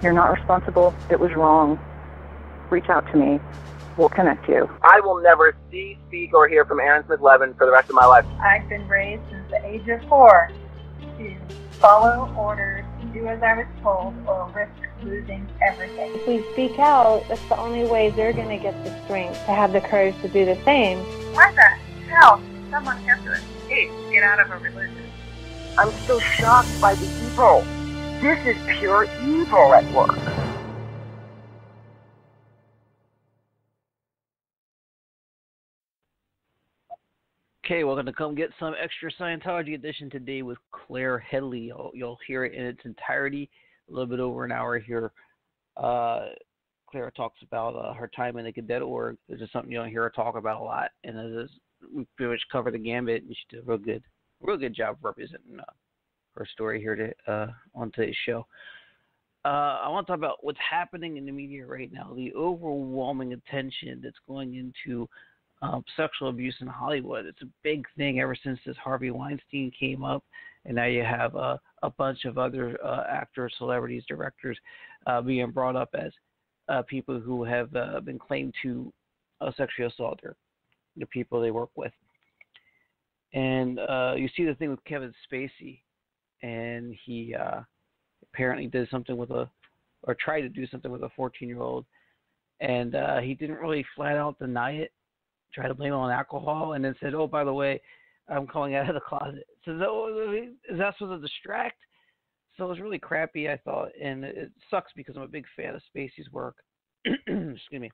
You're not responsible. It was wrong. Reach out to me. We'll connect you. I will never see, speak, or hear from Aaron Smith-Levin for the rest of my life. I've been raised since the age of 4 to follow orders, do as I was told, or risk losing everything. If we speak out, that's the only way they're going to get the strength to have the courage to do the same. Why the hell does someone have to escape to get out of a religion? I'm still shocked by the evil. This is pure evil at work. Okay, we're going to come get some extra Scientology edition today with Claire Headley. You'll hear it in its entirety, a little bit over an hour here. Claire talks about her time in the Cadet org. This is something you don't hear her talk about a lot, and we pretty much cover the gambit. And she did a real good job representing her story here on today's show. I want to talk about what's happening in the media right now, the overwhelming attention that's going into sexual abuse in Hollywood. It's a big thing ever since this Harvey Weinstein came up, and now you have a bunch of other actors, celebrities, directors being brought up as people who have been claimed to sexually assault the people they work with. And you see the thing with Kevin Spacey, and he apparently did something or tried to do something with a 14-year-old, and he didn't really flat out deny it. Tried to blame it on alcohol, and then said, "Oh, by the way, I'm coming out of the closet." So is that supposed to distract? So it was really crappy, I thought, and it sucks because I'm a big fan of Spacey's work. Excuse me.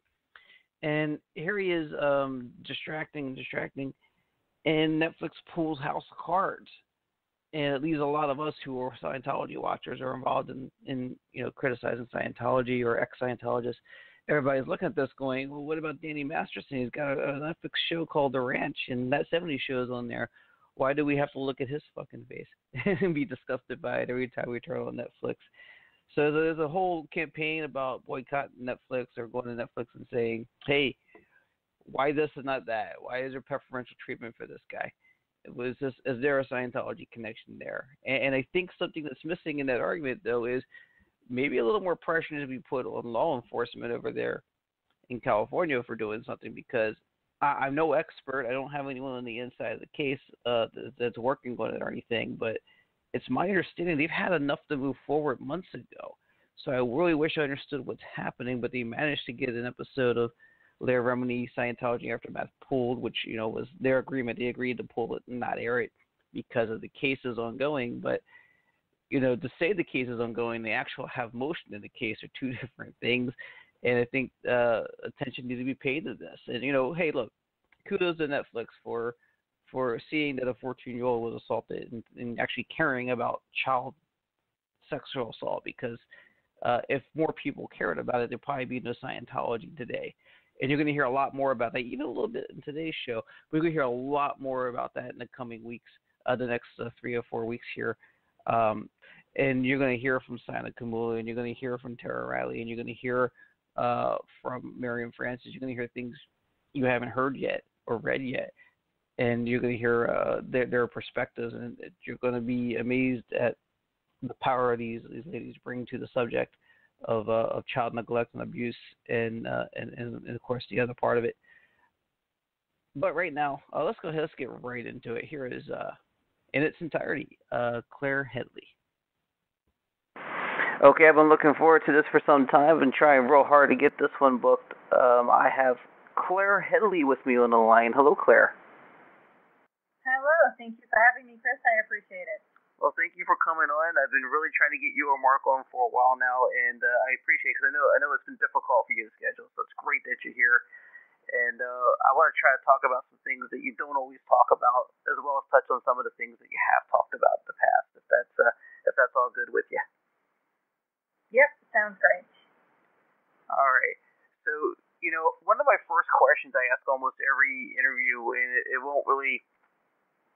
And here he is, distracting, and Netflix pulls House of Cards, and it leaves a lot of us who are Scientology watchers or involved in criticizing Scientology or ex-Scientologists. Everybody's looking at this going, well, what about Danny Masterson? He's got a Netflix show called The Ranch, and that 70s show is on there. Why do we have to look at his fucking face and be disgusted by it every time we turn on Netflix? So there's a whole campaign about boycotting Netflix or going to Netflix and saying, hey, why this and not that? Why is there preferential treatment for this guy? Is there a Scientology connection there? And I think something that's missing in that argument, though, is maybe a little more pressure needs to be put on law enforcement over there in California for doing something, because I'm no expert. I don't have anyone on the inside of the case that's working on it or anything, but it's my understanding they've had enough to move forward months ago. So I really wish I understood what's happening, but they managed to get an episode of Lair Remini Scientology Aftermath pulled, which was their agreement. They agreed to pull it and not air it because of the cases ongoing, but to say the case is ongoing, the actual have motion in the case are two different things. And I think attention needs to be paid to this. And, hey, look, kudos to Netflix for seeing that a 14-year-old was assaulted and actually caring about child sexual assault, because if more people cared about it, there'd probably be no Scientology today. And you're going to hear a lot more about that, even a little bit in today's show. We're going to hear a lot more about that in the coming weeks, the next 3 or 4 weeks here. And you're going to hear from Sana Kamula, and you're going to hear from Tara Riley, and you're going to hear from Miriam Francis. You're going to hear things you haven't heard yet or read yet, and you're going to hear their perspectives, and you're going to be amazed at the power these ladies bring to the subject of child neglect and abuse, and of course the other part of it. But right now, let's get right into it. Here is in its entirety, Claire Headley. Okay, I've been looking forward to this for some time. I've been trying real hard to get this one booked. I have Claire Headley with me on the line. Hello, Claire. Hello. Thank you for having me, Chris. I appreciate it. Well, thank you for coming on. I've been really trying to get you or Mark on for a while now, and I appreciate it because I know it's been difficult for you to schedule, so it's great that you're here. And I want to try to talk about some things that you don't always talk about, as well as touch on some of the things that you have talked about in the past, if that's all good with you. Yep, sounds great. All right. So, one of my first questions I ask almost every interview, and it won't really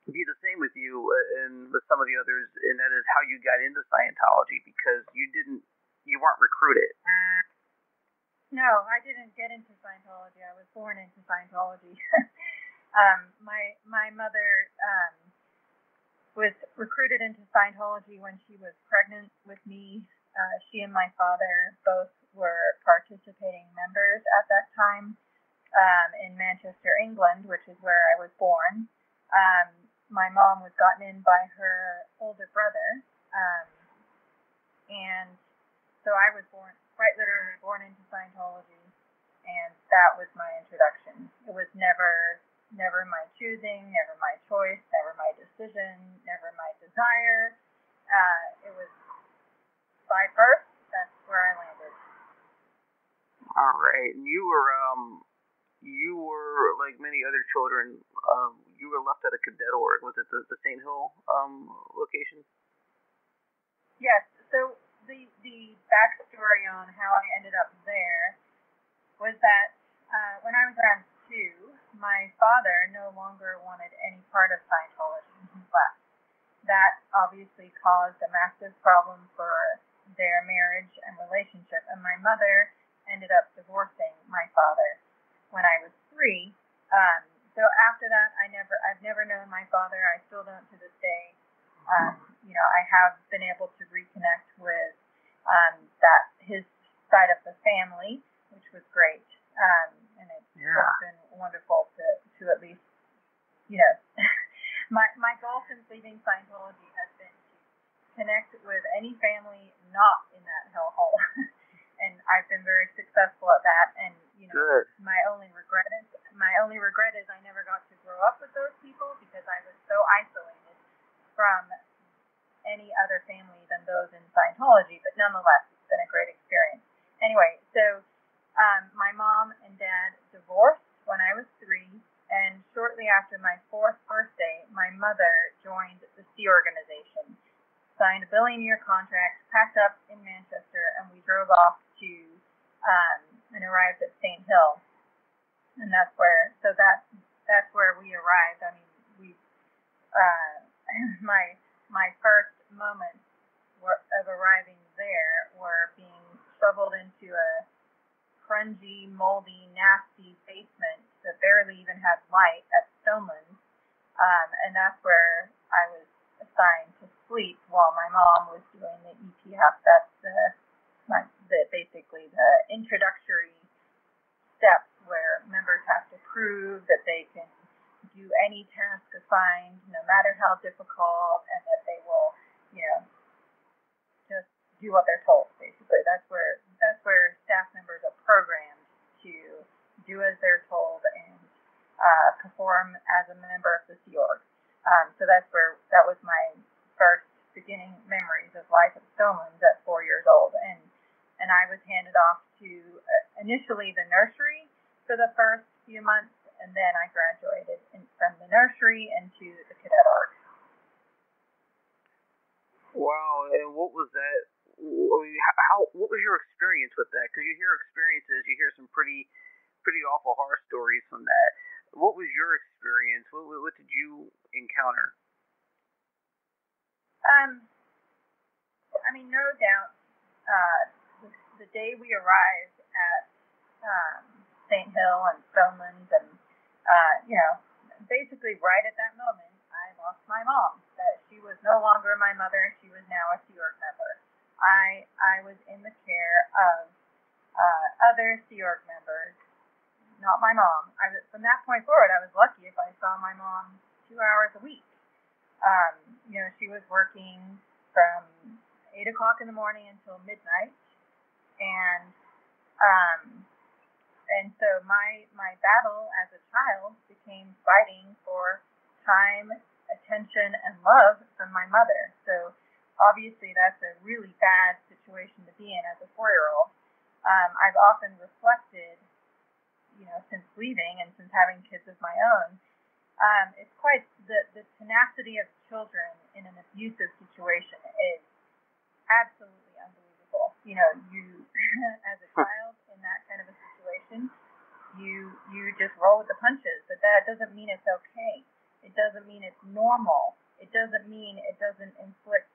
be the same with you and with some of the others, and that is how you got into Scientology, because you weren't recruited. No, I didn't get into Scientology. I was born into Scientology. My mother was recruited into Scientology when she was pregnant with me, She and my father both were participating members at that time in Manchester, England, which is where I was born. My mom was gotten in by her older brother, and so I was born, quite literally born into Scientology, and that was my introduction. It was never my choosing, never my choice, never my decision, never my desire. It was by birth. That's where I landed. All right, and you were like many other children. You were left at a cadet org. Was it the St. Hill location? Yes. So the backstory on how I ended up there was that when I was around 2, my father no longer wanted any part of Scientology. He left. That obviously caused a massive problem for their marriage and relationship, and my mother ended up divorcing my father when I was 3. So after that, I've never known my father. I still don't to this day. I have been able to reconnect with his side of the family, which was great. And it's been wonderful to at least, my goal since leaving Scientology has been to connect with any family not in that hellhole. And I've been very successful at that. And Good. my only regret is I never got to grow up with those people because I was so isolated from any other family than those in Scientology. But nonetheless, it's been a great experience. Anyway, so my mom and dad divorced when I was 3, and shortly after my 4th birthday, my mother joined the Sea Organization, signed a billion-year contract, packed up in Manchester, and we drove off to and arrived at St. Hill, and that's where we arrived. I mean, my first moments of arriving there were being shoveled into a grungy, moldy, nasty basement that barely even had light at Stonelands, and that's where I was assigned to sleep while my mom was doing the ETF. That's basically the introductory steps where members have to prove that they can do any task assigned, no matter how difficult, and that they will, just do what they're told. Basically, that's where staff members are programmed to do as they're told and perform as a member of the Sea Org. So that was my first beginning memories of life at Stonelands at 4 years old, and I was handed off to initially the nursery for the first few months, and then I graduated from the nursery into the cadet org. Wow, and what was that? What was your experience with that? Because you hear experiences, you hear some pretty awful horror stories from that. What was your experience? What did you encounter? I mean, no doubt, the day we arrived at St. Hill and Stonelands, and basically right at that moment, I lost my mom. That she was no longer my mother; she was now a Sea Org member. I was in the care of other Sea Org members, not my mom. From that point forward, I was lucky if I saw my mom 2 hours a week. She was working from 8 o'clock in the morning until midnight, and so my battle as a child became fighting for time, attention, and love from my mother. So obviously that's a really bad situation to be in as a 4-year-old. I've often reflected, since leaving and since having kids of my own, it's quite the tenacity of children in an abusive situation is absolutely unbelievable. You as a child in that kind of a situation, you just roll with the punches, but that doesn't mean it's okay. It doesn't mean it's normal. It doesn't mean it doesn't inflict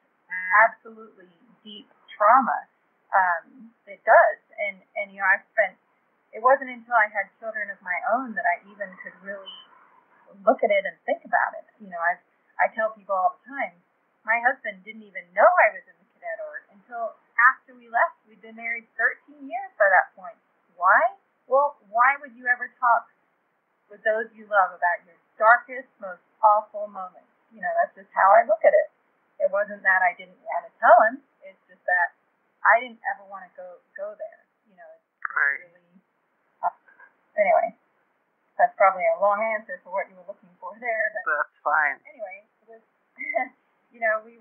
absolutely deep trauma. It does, and it wasn't until I had children of my own that I even could really look at it and think about it. I tell people all the time, my husband didn't even know I was in the cadet org until after we left, we'd been married 13 years by that point. Why? Well, why would you ever talk with those you love about your darkest, most awful moments? You know, that's just how I look at it. It wasn't that I didn't want to tell him. It's just that I didn't ever want to go there. You know, it's really... Anyway, that's probably a long answer for what you were looking for there. But that's fine. Anyway, it was, you know, we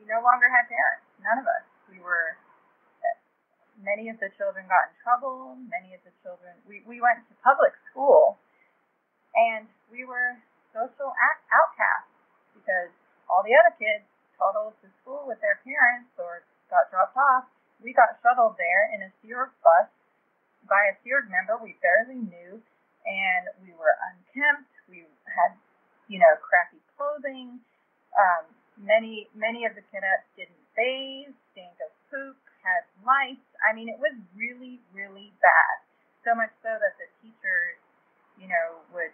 no longer had parents. None of us. Many of the children got in trouble. Many of the children, we went to public school, and we were social outcasts because all the other kids toddled to school with their parents or got dropped off. We got shuttled there in a Sea Org bus by a Sea Org member we barely knew, and we were unkempt. We had, you know, crappy clothing. Many of the cadets didn't bathe, stank of poop, had lice. I mean, it was really, really bad. So much so that the teachers, you know, would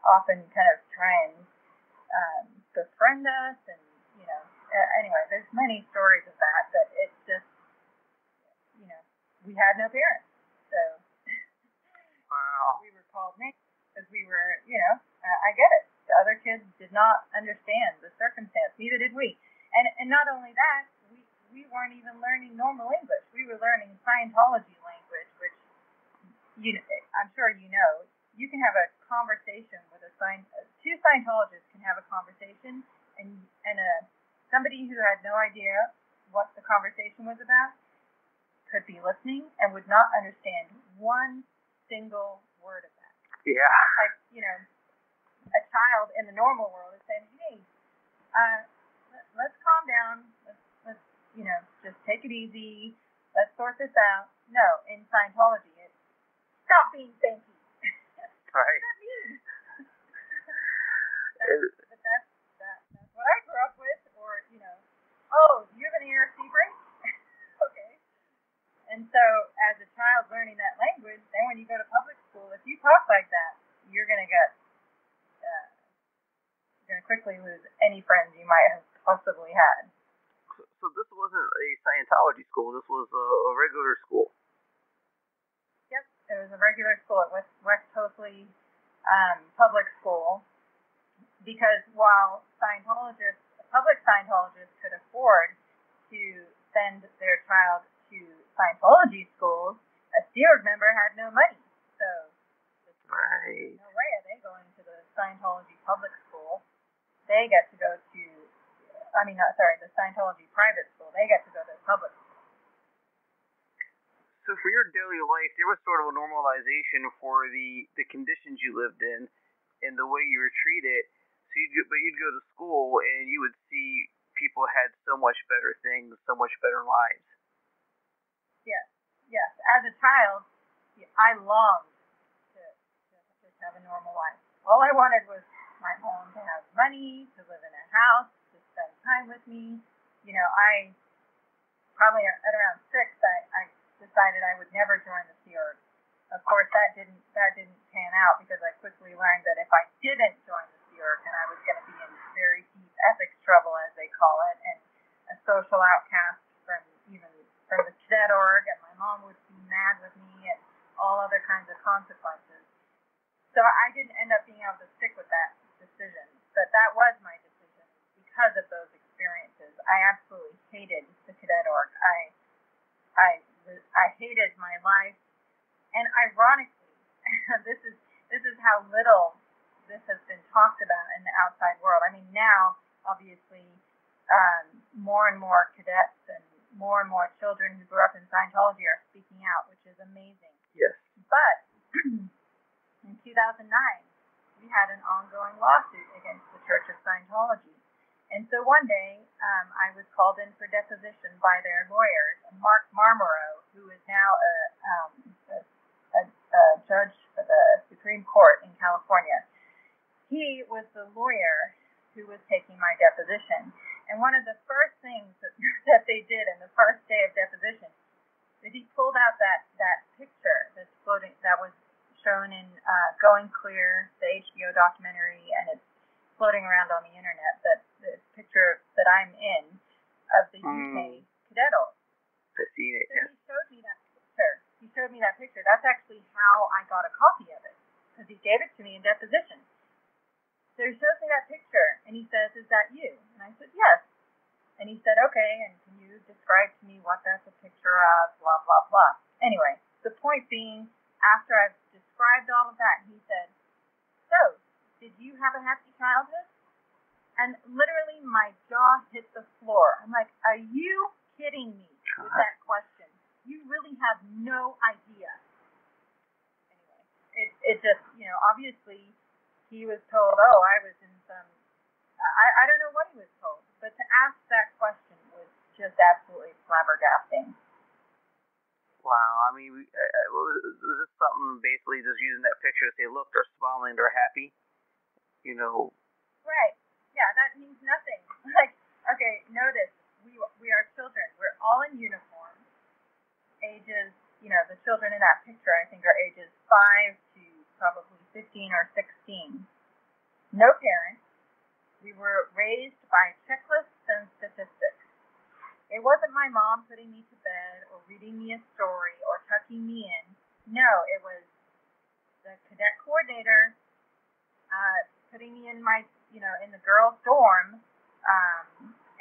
often kind of try and befriend us, and you know, anyway, there's many stories of that, but it's just, you know, we had no parents, so wow. We were called names because we were, you know, I get it. The other kids did not understand the circumstance, neither did we. And not only that, we weren't even learning normal English. We were learning Scientology language, which, you know, I'm sure you know. You can have a conversation with two Scientologists can have a conversation, and somebody who had no idea what the conversation was about could be listening and would not understand one single word of that. Yeah. Like, you know, a child in the normal world is saying, hey, let's calm down. Let's, you know, just take it easy. Let's sort this out. No, in Scientology, it's stop being thanky. Right. But that's what I grew up with, or, you know, oh, you have an ERC break? Okay. And so, as a child learning that language, then when you go to public school, if you talk like that, you're going to quickly lose any friends you might have possibly had. So this wasn't a Scientology school, this was a regular school. Yep, it was a regular school at West Hoathly Public School, because while public Scientologists could afford to send their child to Scientology schools, a Sea Org member had no money. So right. No way are they going to the Scientology public school. They get to go to, the Scientology private school. They get to go to the public school. So for your daily life, there was sort of a normalization for the conditions you lived in and the way you were treated. So you'd go to school and you would see people had so much better things, so much better lives. Yes. As a child, I longed to just have a normal life. All I wanted was my mom to have money, to live in a house, to spend time with me. You know, I probably at around 6, I decided I would never join the Sea Org. Of course, that didn't pan out, because I quickly learned that if I didn't join the Sea Org, then I was going to be in very deep ethics trouble, as they call it, and a social outcast from the Cadet org, and my mom would be mad with me, and all other kinds of consequences. So I didn't end up being able to stick with that decision, but that was my decision because of those experiences. I absolutely hated the Cadet org. I hated my life, and ironically, this is how little this has been talked about in the outside world. I mean, now obviously more and more cadets and more children who grew up in Scientology are speaking out, which is amazing. Yes. But in 2009, we had an ongoing lawsuit against the Church of Scientology. And so one day, I was called in for deposition by their lawyers, Mark Marmoreau, who is now a judge for the Supreme Court in California. He was the lawyer who was taking my deposition. And one of the first things that they did in the first day of deposition is he pulled out that picture that's floating, that was shown in Going Clear, the HBO documentary, and it's floating around on the internet, that the picture that I'm in of picture. That's actually how I got a copy of it, because he gave it to me in deposition. So he shows me that picture, and he says, "Is that you?" And I said, "Yes." And he said, "Okay, and can you describe to me what that's a picture of, blah, blah, blah." Anyway, the point being, after I've described all of that, he said, "So, did you have a happy childhood?" And literally my jaw hit the floor. I'm like, "Are you kidding me with that question? You really have no idea." Anyway, it just, obviously he was told, oh, I was in some, I don't know what he was told, but to ask that question was just absolutely flabbergasting. Wow, I mean, was this something basically just using that picture to say, look, they're smiling, they're happy? Right. Yeah, that means nothing. Like, okay, notice, we are children. We're all in uniform. Ages, the children in that picture, I think, are ages 5 to probably 15 or 16. No parents. We were raised by checklists and statistics. It wasn't my mom putting me to bed or reading me a story or tucking me in. No, it was the cadet coordinator putting me in my, in the girls' dorm,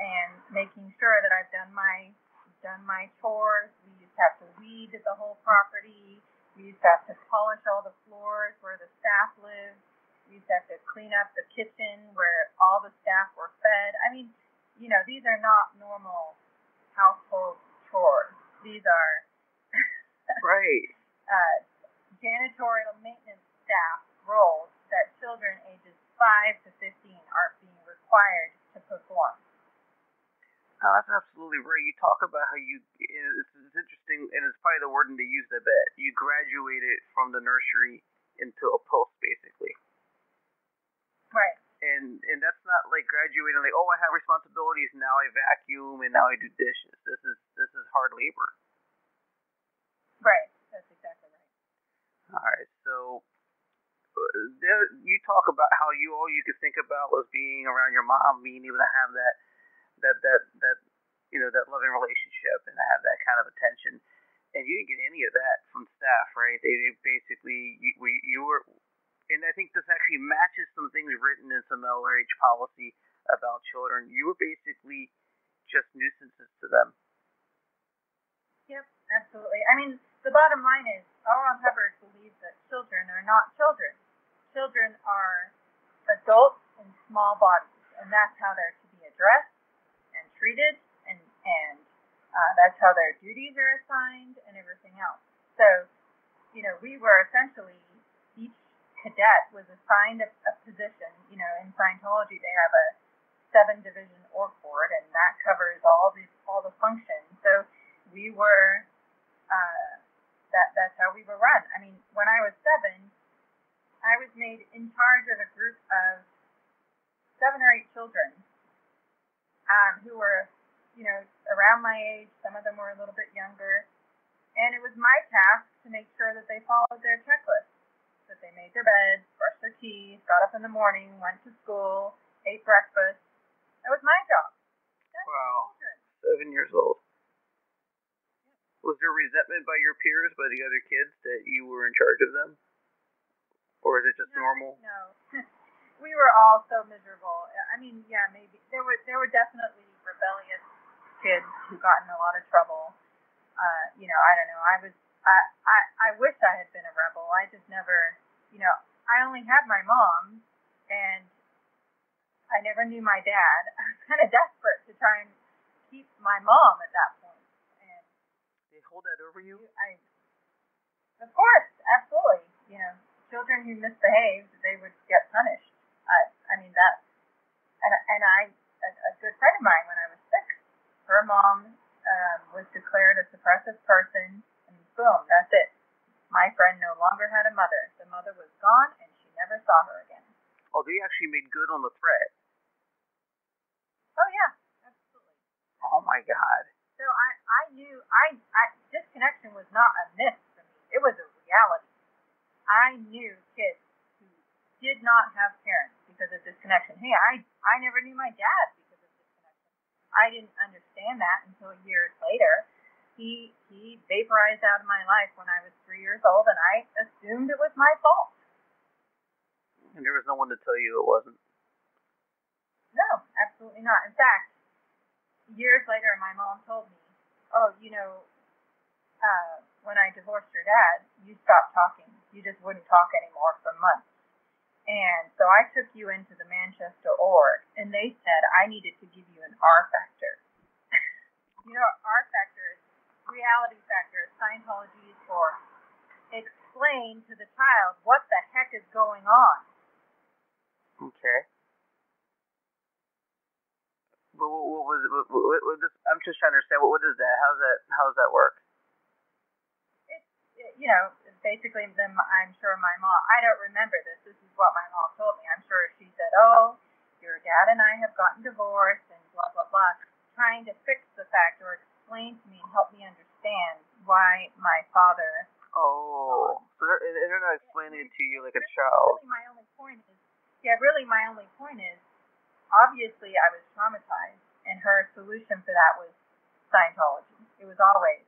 and making sure that I've done my chores. We used to have to weed the whole property. We used to have to polish all the floors where the staff lived. We used to have to clean up the kitchen where all the staff were fed. I mean, these are not normal household chores. These are right. Janitorial maintenance staff roles that children ages 5 to 15 are being required to perform. That's absolutely right. You talk about how it's interesting, and it's probably the wording they use a bit. You graduated from the nursery into a post, basically. Right. And that's not like graduating like, oh, I have responsibilities, now I vacuum and now I do dishes. This is hard labor. Right. That's exactly right. All right. So you talk about how all you could think about was being around your mom, being able to have that that loving relationship and to have that kind of attention. And you didn't get any of that from staff, right? They basically you were. And I think this actually matches some things written in some LRH policy about children. You were basically just nuisances to them. Yep, absolutely. I mean, the bottom line is, L. Ron Hubbard believes that children are not children. Children are adults in small bodies, and that's how they're to be addressed and treated, and that's how their duties are assigned and everything else. So, we were essentially, each cadet was assigned a position. In Scientology they have a 7-division org board, and that covers all the functions. So we were that's how we were run. I mean, when I was 7, I was made in charge of a group of 7 or 8 children who were around my age. Some of them were a little bit younger, and it was my task to make sure that they followed their checklist. That they made their beds, brushed their teeth, got up in the morning, went to school, ate breakfast. That was my job. That's wow. Children. 7 years old. Yep. Was there resentment by your peers, by the other kids, that you were in charge of them? Or is it just normal? No. We were all so miserable. I mean, yeah, maybe. There were definitely rebellious kids who got in a lot of trouble. I don't know. I wish I had been a rebel. I just never, I only had my mom, and I never knew my dad. I was kind of desperate to try and keep my mom at that point. And they hold that over you? Of course, absolutely. Children who misbehaved, they would get punished. I mean that, and a good friend of mine, when I was 6, her mom was declared a suppressive person. Boom, that's it. My friend no longer had a mother. The mother was gone, and she never saw her again. Oh, they actually made good on the threat. Oh, yeah, absolutely. Oh, my God. So I knew, disconnection was not a myth for me. It was a reality. I knew kids who did not have parents because of disconnection. Hey, I never knew my dad because of disconnection. I didn't understand that until years later. he vaporized out of my life when I was 3 years old, and I assumed it was my fault. And there was no one to tell you it wasn't? No, absolutely not. In fact, years later, my mom told me, oh, when I divorced your dad, you stopped talking. You just wouldn't talk anymore for months. And so I took you into the Manchester org, and they said I needed to give you an R factor. R factor is reality factor. Scientology is for explain to the child what the heck is going on. Okay. But what was it? I'm just trying to understand. What is that? How does that work? Basically, then I'm sure my mom, I don't remember this. This is what my mom told me. I'm sure she said, oh, your dad and I have gotten divorced and blah, blah, blah, trying to fix the fact or explain to me and help me understand why my father. Oh, so they're not explaining it to you like a child. Really, my only point is, obviously I was traumatized, and her solution for that was Scientology. It was always,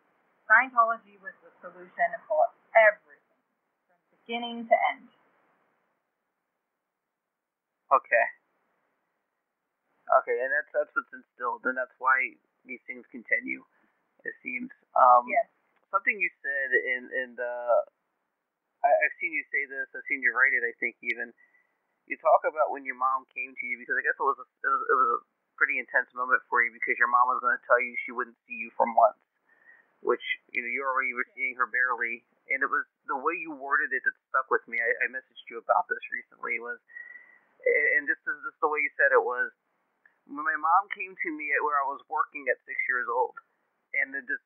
Scientology was the solution for everything, from beginning to end. Okay, and that's what's instilled, and that's why these things continue, it seems. Yes. Something you said in the, I've seen you say this, I've seen you write it, I think even. You talk about when your mom came to you, because I guess it was a pretty intense moment for you, because your mom was going to tell you she wouldn't see you for months, which you already were seeing her barely, and it was the way you worded it that stuck with me. I messaged you about this recently, and this is just the way you said it was. When my mom came to me where I was working at 6 years old, and it just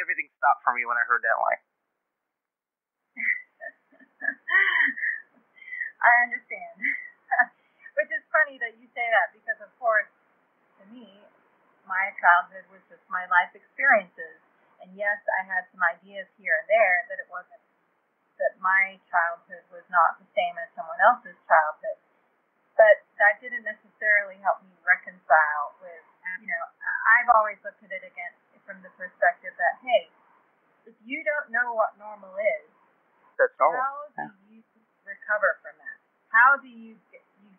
everything stopped for me when I heard that line. I understand. Which is funny that you say that, because of course, to me, my childhood was just my life experiences. And yes, I had some ideas here and there that my childhood was not the same as someone else's childhood. But that didn't necessarily help me reconcile with, I've always looked at it again from the perspective that, hey, if you don't know what normal is, that's normal. How do you recover from that? How do you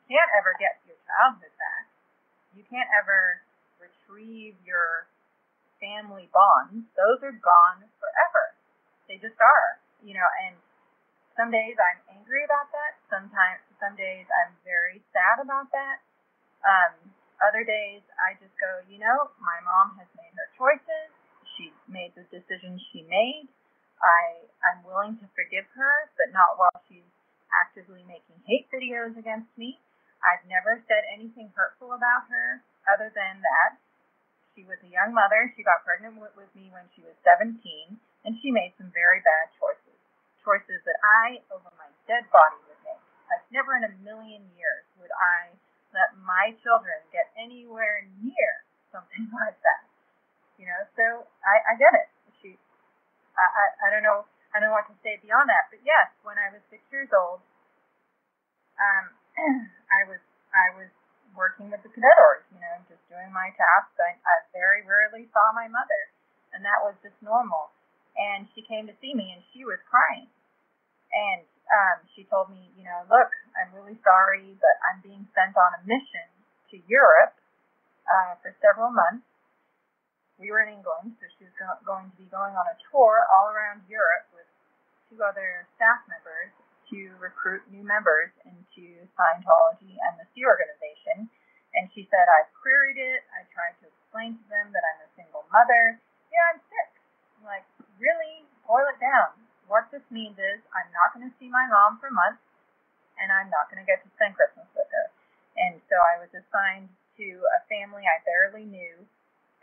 can't ever get your childhood back. You can't ever retrieve your family bonds. Those are gone forever. They just are, and some days I'm angry about that. Some days I'm very sad about that. Other days I just go, my mom has made her choices. She made the decisions she made. I'm willing to forgive her, but not while she's actively making hate videos against me. I've never said anything hurtful about her other than that she was a young mother. She got pregnant with me when she was 17, and she made some very bad choices. Choices that I, over my dead body, would make. Like, never in a million years would I let my children get anywhere near something like that. So I get it. I don't know what to say beyond that. But yes, when I was 6 years old, I was working with the Cadet org, just doing my tasks. I very rarely saw my mother, and that was just normal. And she came to see me, and she was crying. And she told me, look, I'm really sorry, but I'm being sent on a mission to Europe for several months. We were in England, so she was going to be going on a tour all around Europe with 2 other staff members to recruit new members into Scientology and the Sea Organization. And she said, I've queried it. I tried to explain to them that I'm a single mother. Yeah, I'm sick. I'm like, really? Boil it down. What this means is I'm not going to see my mom for months, and I'm not going to get to spend Christmas with her. And so I was assigned to a family I barely knew,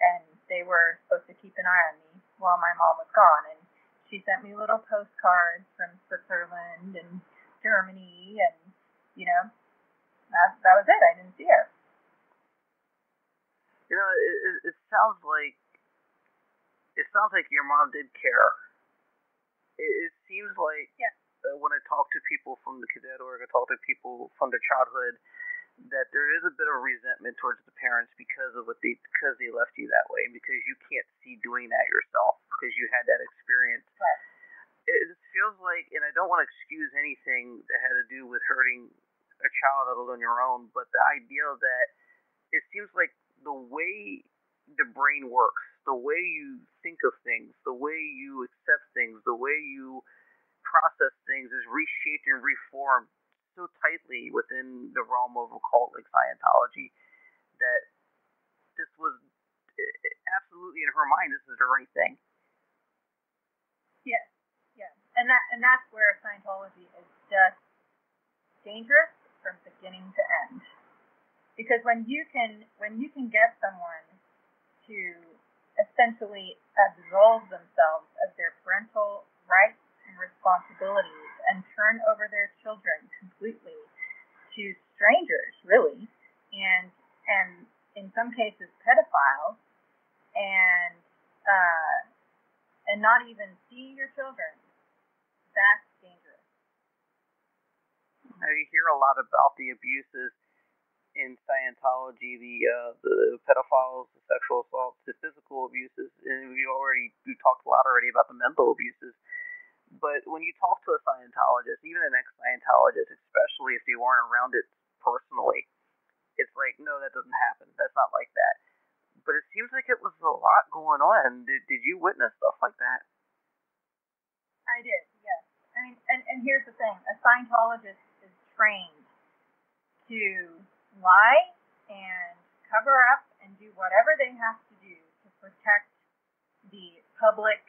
and they were supposed to keep an eye on me while my mom was gone. And she sent me little postcards from Switzerland and Germany, and that was it. I didn't see her. It sounds like your mom did care. It seems like when I talk to people from the Cadet org, I talk to people from their childhood, that there is a bit of resentment towards the parents because they left you that way, and because you can't see doing that yourself because you had that experience. Right. It feels like, and I don't want to excuse anything that had to do with hurting a child on your own, but the idea that it seems like the way the brain works, the way you think of things, the way you accept things, the way you process things is reshaped and reformed so tightly within the realm of a cult like Scientology that this was absolutely in her mind, this is the right thing. Yes, yes, and that's where Scientology is just dangerous from beginning to end. Because when you can get someone to essentially absolve themselves of their parental rights and responsibilities and turn over their children completely to strangers, really, and in some cases pedophiles, and not even see your children, that's dangerous. Now you hear a lot about the abuses in Scientology, the pedophiles, the sexual assaults, the physical abuses, and we talked a lot already about the mental abuses. But when you talk to a Scientologist, even an ex-Scientologist, especially if you weren't around it personally, it's like, no, that doesn't happen. That's not like that. But it seems like it was a lot going on. Did you witness stuff like that? I did, yes. I mean, and here's the thing. A Scientologist is trained to lie and cover up and do whatever they have to do to protect the public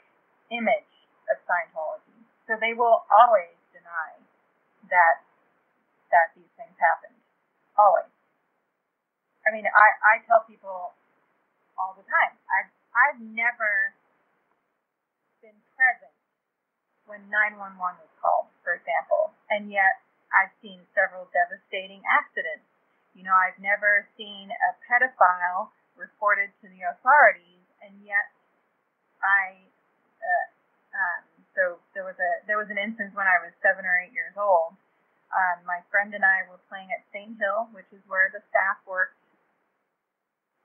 image of Scientology. So they will always deny that these things happened. Always. I mean, I tell people all the time, I've never been present when 911 was called, for example, and yet I've seen several devastating accidents. You know, I've never seen a pedophile reported to the authorities, and yet so there was an instance when I was 7 or 8 years old. My friend and I were playing at St. Hill, which is where the staff worked,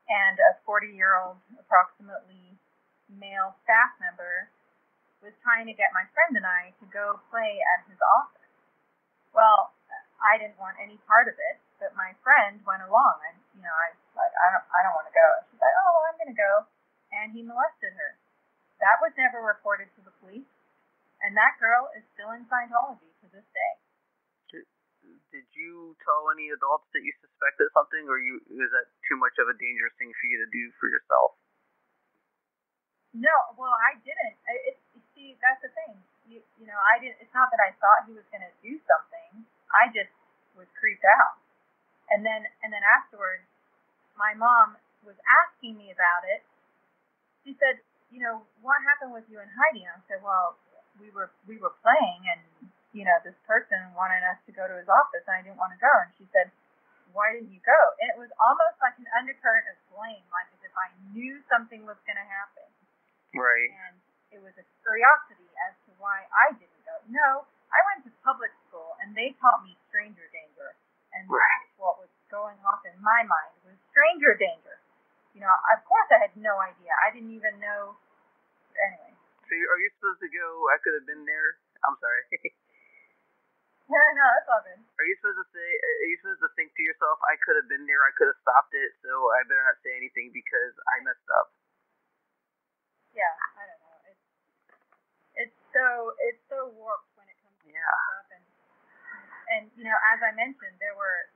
and a 40-year-old, approximately male staff member was trying to get my friend and I to go play at his office. Well, I didn't want any part of it, but my friend went along, and I don't want to go. And she's like, oh, well, I'm going to go, and he molested her. That was never reported to the police, and that girl is still in Scientology to this day. Did you tell any adults that you suspected something, or was that too much of a dangerous thing for you to do for yourself? No, well, I didn't. See, that's the thing. I didn't. It's not that I thought he was going to do something. I just was creeped out. And then afterwards, my mom was asking me about it. She said, what happened with you and Heidi? And I said, well, we were playing, and this person wanted us to go to his office, and I didn't want to go. And she said, why didn't you go? And it was almost like an undercurrent of blame, like as if I knew something was going to happen. Right. And it was a curiosity as to why I didn't go. No, I went to public school, and they taught me stranger danger. And that's what was going off in my mind was stranger danger. Of course I had no idea. I didn't even know. Anyway. So are you supposed to go, I could have been there? I'm sorry. No, that's all good. Are you supposed to think to yourself, I could have been there, I could have stopped it, so I better not say anything because I messed up? Yeah, I don't know. It's so warped when it comes to stuff, and as I mentioned, there were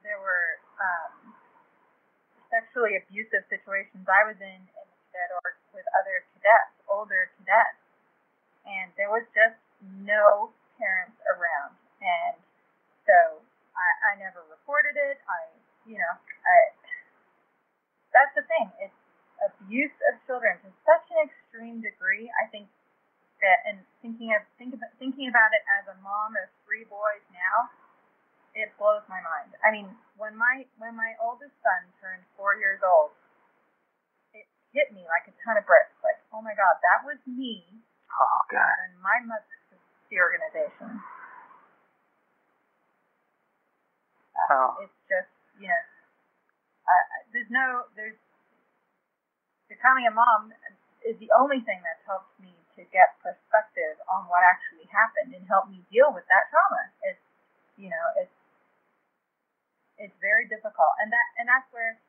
sexually abusive situations I was in the cadet or with other cadets, older cadets, and there was just no parents around, and so I never reported it. That's the thing. It's abuse of children to such an extreme degree. I think that, and thinking about it as a mom of 3 boys now, it blows my mind. I mean, when my oldest son turned 4 years old, it hit me like a ton of bricks. Like, oh my God, that was me. Oh God. And my mother was the organization. It's just, becoming a mom is the only thing that's helped me to get perspective on what actually happened and help me deal with that trauma. It's very difficult, and that's where,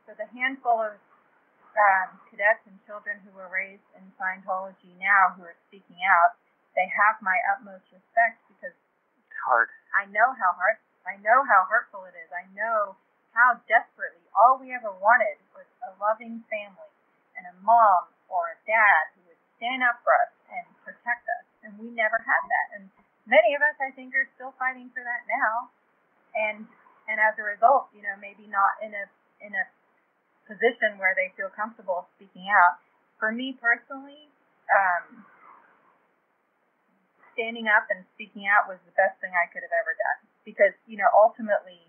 for the handful of cadets and children who were raised in Scientology now who are speaking out, they have my utmost respect, because it's hard. I know how hurtful it is. I know how desperately all we ever wanted was a loving family and a mom or a dad who would stand up for us and protect us, and we never had that. And many of us, I think, are still fighting for that now, and as a result, maybe not in a position where they feel comfortable speaking out. For me personally, standing up and speaking out was the best thing I could have ever done, because ultimately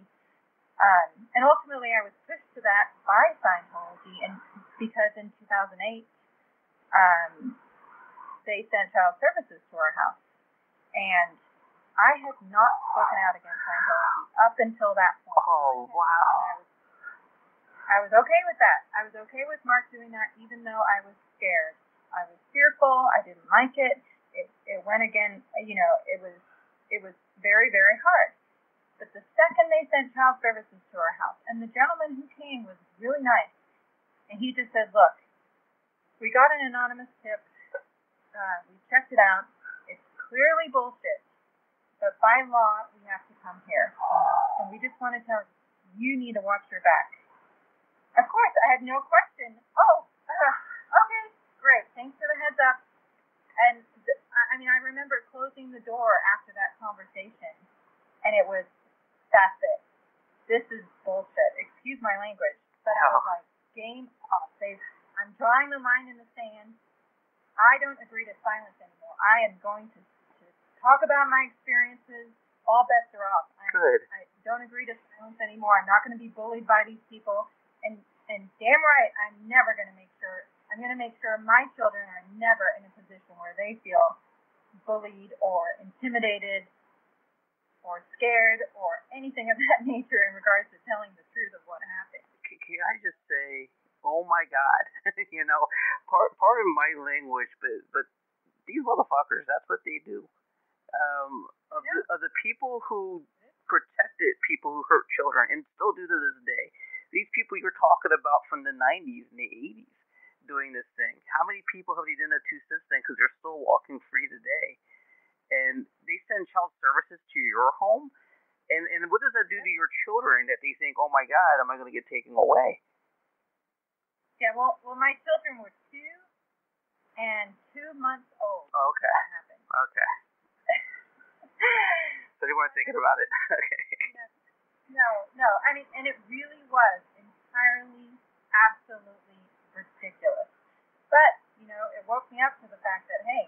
I was pushed to that by Scientology, and because in 2008 they sent child services to our house, and I had not spoken out against Scientology up until that point. Oh, wow. I was okay with that. I was okay with Mark doing that, even though I was scared. I was fearful. I didn't like it. It went again. It was very, very hard. But the second they sent child services to our house, and the gentleman who came was really nice, and he just said, "Look, we got an anonymous tip. We checked it out. It's clearly bullshit, but by law we have to come here, and we just want to tell you need to watch your back." Of course, I had no question. Okay, great. Thanks for the heads up. And I remember closing the door after that conversation, and it was, that's it. This is bullshit. Excuse my language, but I was like, game off. I'm drawing the line in the sand. I don't agree to silence anymore. I am going to talk about my experiences. All bets are off. I don't agree to silence anymore. I'm not going to be bullied by these people. And damn right, I'm going to make sure my children are never in a position where they feel bullied or intimidated or scared or anything of that nature in regards to telling the truth of what happened. Can I just say, oh my God, part of my language, but these motherfuckers, that's what they do. Of the people who protected people who hurt children and still do to this day, these people you're talking about from the 90s and the 80s doing this thing, how many people have they done that to since then, because they're still walking free today? And they send child services to your home, and what does that do to your children, that they think, oh my God, am I going to get taken away? Yeah, well, my children were 2 and 2 months old. Okay. That happened. Okay. So they weren't thinking about it. Okay. No. And it really was entirely, absolutely ridiculous. But, it woke me up to the fact that, hey,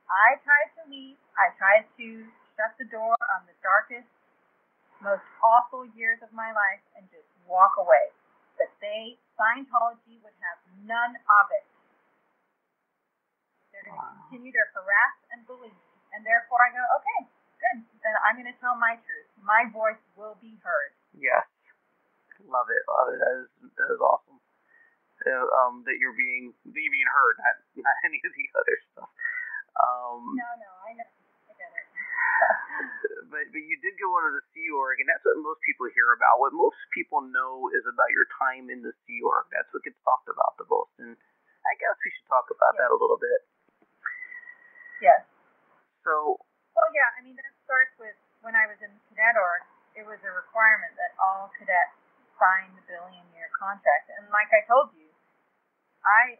I tried to leave. I tried to shut the door on the darkest, most awful years of my life and just walk away. But Scientology would have none of it. They're going to continue to harass and bully me. And therefore I go, okay, good. Then I'm going to tell my truth. My voice will be heard. Yes. Love it. That is awesome. That you're being heard, not any of the other stuff. No, I know. I get it. But you did go into the Sea Org, and that's what most people hear about. What most people know is about your time in the Sea Org. That's what gets talked about the most. And I guess we should talk about that a little bit. Yes. So. Well, yeah. That starts with when I was in the Cadet Org. It was a requirement that all cadets sign the billion-year contract. And like I told you, I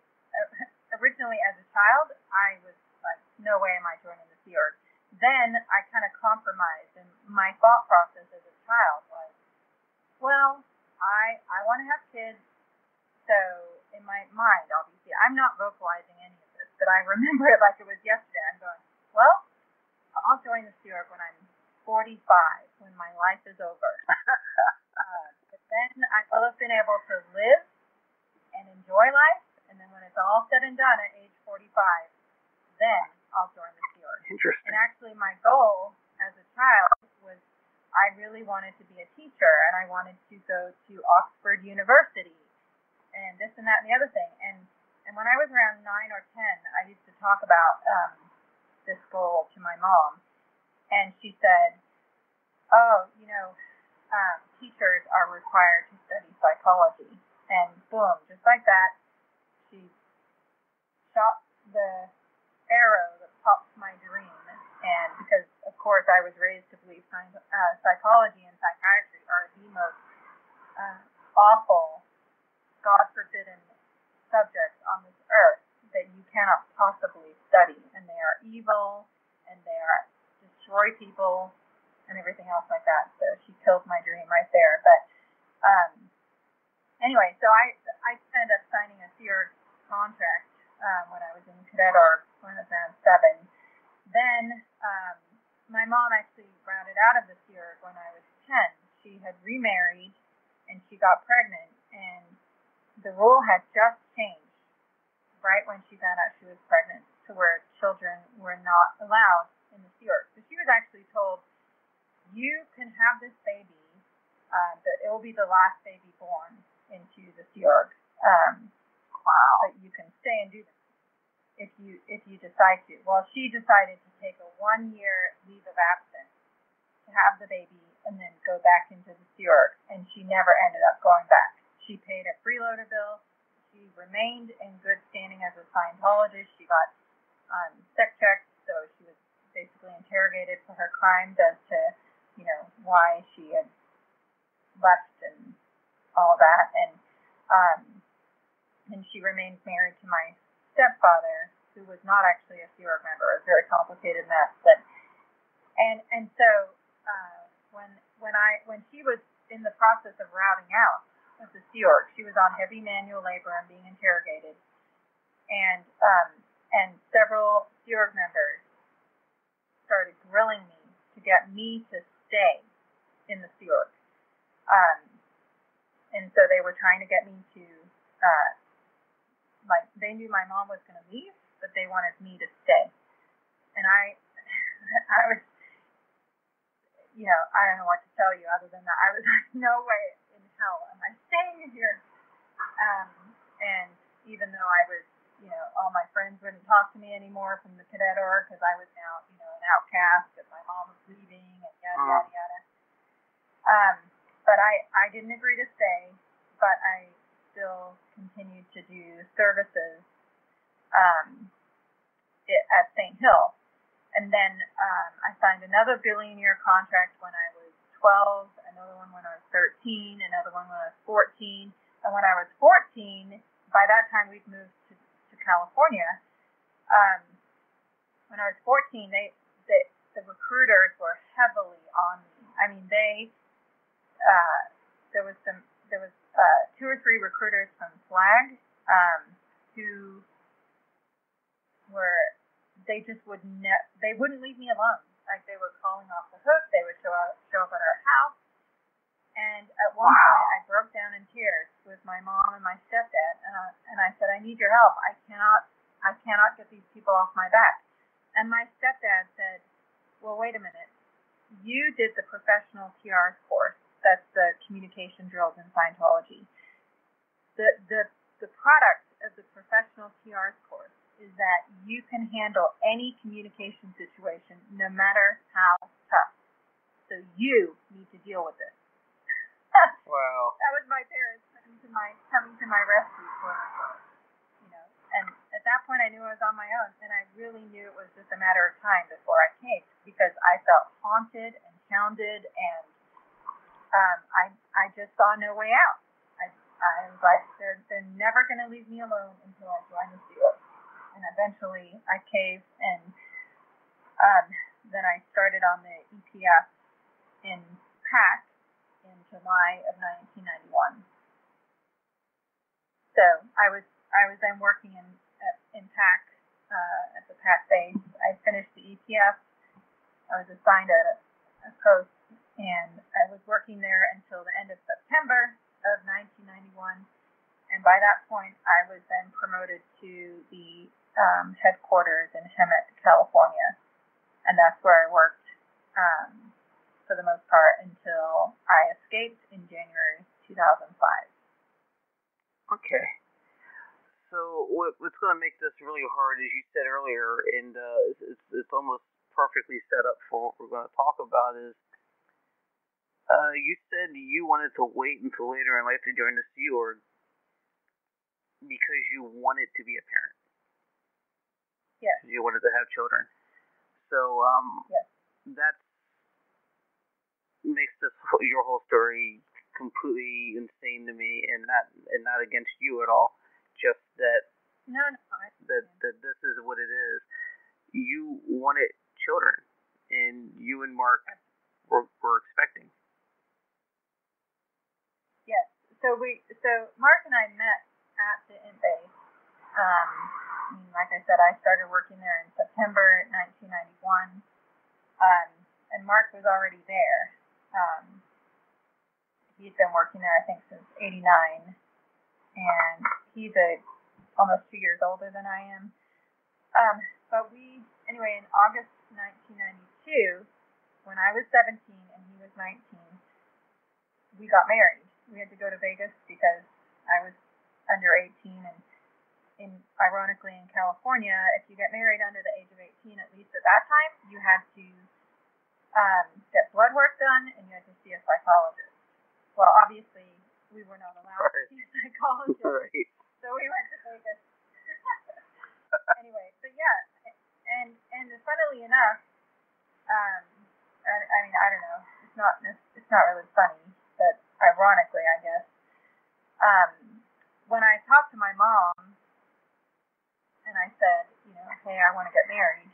originally, as a child, I was like, no way am I joining the Sea Org. Then I kind of compromised, and my thought process as a child was, well, I want to have kids, so in my mind, obviously, I'm not vocalizing any of this, but I remember it like it was yesterday. I'm going, well, I'll join the Sea Org when I'm 45, when my life is over. But then I will have been able to live and enjoy life, and then when it's all said and done at age 45, then I'll join the Sea Org. Interesting. And actually my goal as a child was, I really wanted to be a teacher, and I wanted to go to Oxford University, and this and that and the other thing. And when I was around 9 or 10, I used to talk about this goal to my mom, and she said, oh, teachers are required to study psychology. And boom, just like that, she shot the arrow that popped my dream. And because, of course, I was raised to believe psychology and psychiatry are the most awful, God-forbidden subjects on this earth that you cannot possibly study. And they are evil, and they are destroy people, and everything else like that. So she killed my dream right there. But anyway, so I ended up signing a Sears contract when I was in Cadet when I was around 7. Then my mom actually rounded out of the Sears when I was 10. She had remarried, and she got pregnant, and the rule had just changed right when she found out she was pregnant, to where children were not allowed in the Sears. So she was actually told, you can have this baby, but it will be the last baby born into the Sears. Wow. But you can stay and do this if you decide to. Well, she decided to take a 1-year leave of absence to have the baby and then go back into the Sears, and she never ended up going back. She paid a freeloader bill. She remained in good standing as a Scientologist. She got sex checks, so she was basically interrogated for her crimes as to why she had left and all that, and she remained married to my stepfather, who was not actually a Sears member. It was a very complicated mess. But so when she was in the process of routing out of the Sears, she was on heavy manual labor and being interrogated, and several Sears members started grilling me to get me to stay in the Sears. And so they were trying to get me to, they knew my mom was going to leave, but they wanted me to stay. And I was, I don't know what to tell you other than that. I was like, no way in hell am I staying here. And even though I was, all my friends wouldn't talk to me anymore from the Cadet Org, because I was now, an outcast, because my mom was leaving, and yada, yada, yada. But I didn't agree to stay, but I still continued to do services at St. Hill. And then I signed another billion-year contract when I was 12, another one when I was 13, another one when I was 14. And when I was 14, by that time we'd moved to California. When I was 14, the recruiters were heavily on me. I mean, there was 2 or 3 recruiters from Flag who were, they just they wouldn't leave me alone. Like, they were calling off the hook. They would show up at our house. And at one point, I broke down in tears with my mom and my stepdad, and I said, I need your help. I cannot get these people off my back. And my stepdad said, well, wait a minute. You did the professional TR's course. That's the communication drills in Scientology. The product of the professional TR's course is that you can handle any communication situation, no matter how tough. So you need to deal with it. Wow. That was my parents coming to my rescue, quote unquote. And at that point I knew I was on my own, and I really knew it was just a matter of time before I caved, because I felt haunted and hounded, and I just saw no way out. I was like, they're never going to leave me alone until I join the SEALs. And eventually I caved, and then I started on the ETF in PAC in July of 1991. So I was then working in PAC at the PAC base. I finished the ETF. I was assigned a post, and I was working there until the end of September of 1991. And by that point, I was then promoted to the headquarters in Hemet, California. And that's where I worked for the most part until I escaped in January 2005. Okay. So what's going to make this really hard, as you said earlier, and it's almost perfectly set up for what we're going to talk about, is you said you wanted to wait until later in life to join the Sea Org because you wanted to be a parent. Yes. You wanted to have children. So yes. That makes your whole story completely insane to me, and not against you at all. Just that that this is what it is. You wanted children, and you and Mark were expecting. Yes. So Mark and I met at the base. Like I said, I started working there in September 1991, and Mark was already there. He'd been working there, I think, since '89, and he's almost 2 years older than I am. But in August 1992, when I was 17 and he was 19, we got married. We had to go to Vegas because I was under 18, and ironically in California, if you get married under the age of 18, at least at that time, you had to get blood work done and you had to see a psychologist. Well, obviously, we were not allowed to see a psychologist, right. So we went to Vegas. Anyway, but yeah, and funnily enough, I don't know, it's not really funny, but ironically, I guess, when I talked to my mom, and I said, hey, I want to get married,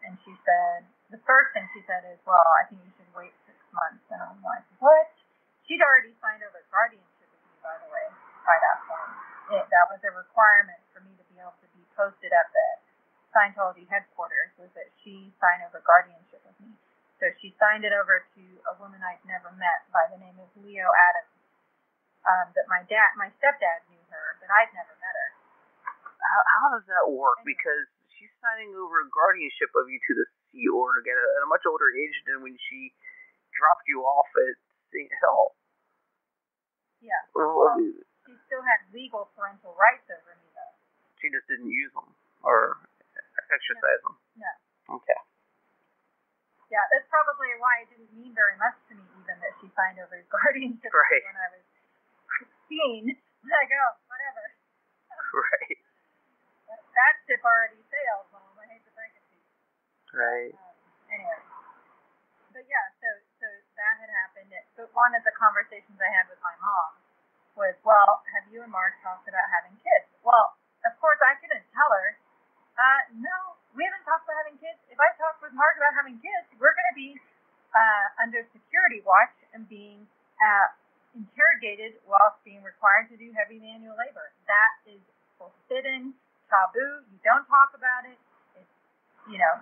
and she said, the first thing she said is, well, I think you should wait 6 months, and I'm like, what? She'd already signed over guardianship with me, by the way, by that point. That was a requirement for me to be able to be posted at the Scientology headquarters, was that she sign over guardianship with me. So she signed it over to a woman I'd never met by the name of Leo Adams. That my stepdad knew her, but I'd never met her. How does that work? Because she's signing over guardianship of you to the Sea Org at a much older age than when she dropped you off at St. Hell. Yeah. Well, she still had legal parental rights over me, though. She just didn't use them or exercise them. No. Okay. Yeah, that's probably why it didn't mean very much to me, even that she signed over guardianship right. when I was 15. Like, oh, whatever. Right. That ship already sailed, Mom. I hate to break it to you. Right. Anyway. But yeah, so that had happened. But one of the conversations I had with my mom was, well, have you and Mark talked about having kids? Well, of course, I couldn't tell her, no, we haven't talked about having kids. If I talk with Mark about having kids, we're going to be under security watch and being interrogated whilst being required to do heavy manual labor. That is forbidden, taboo. You don't talk about it. It's,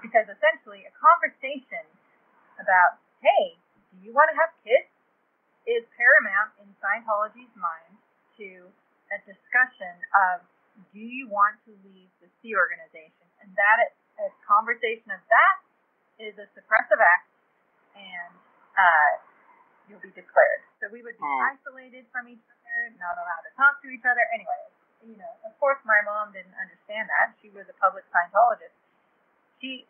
because essentially a conversation about, hey, do you want to have kids, is paramount in Scientology's mind to a discussion of, do you want to leave the Sea Organization? And that a conversation of that is a suppressive act, and you'll be declared. So we would be isolated from each other, not allowed to talk to each other. Anyway, of course my mom didn't understand that. She was a public Scientologist. She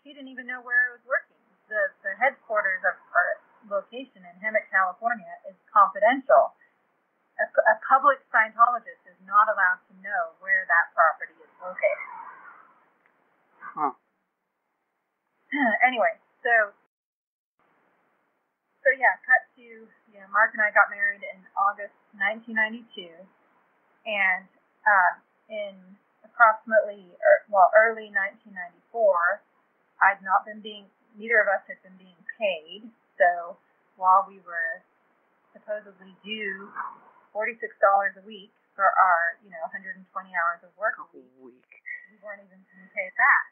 didn't even know where I was working. The headquarters of our location in Hemet, California is confidential. A public Scientologist is not allowed to know where that property is located. Anyway, so yeah, cut to, Mark and I got married in August 1992, and in approximately, early 1994, neither of us had been being paid, so while we were supposedly due $46 a week for our, 120 hours of work a week, we weren't even being paid that.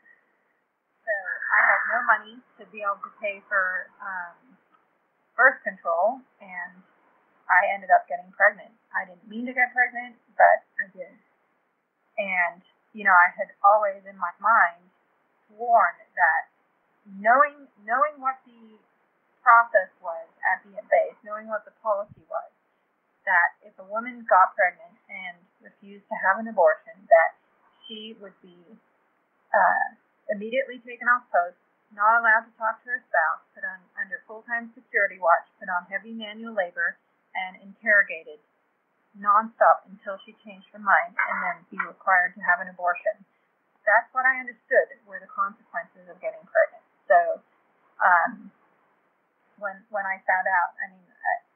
So I had no money to be able to pay for birth control, and I ended up getting pregnant. I didn't mean to get pregnant, but I did. And, I had always in my mind sworn that knowing what the process was at the base, knowing what the policy was, that if a woman got pregnant and refused to have an abortion, that she would be immediately taken off post, not allowed to talk to her spouse, put on under full-time security watch, put on heavy manual labor, and interrogated nonstop until she changed her mind, and then be required to have an abortion. That's what I understood were the consequences of getting pregnant. So when I found out, I mean,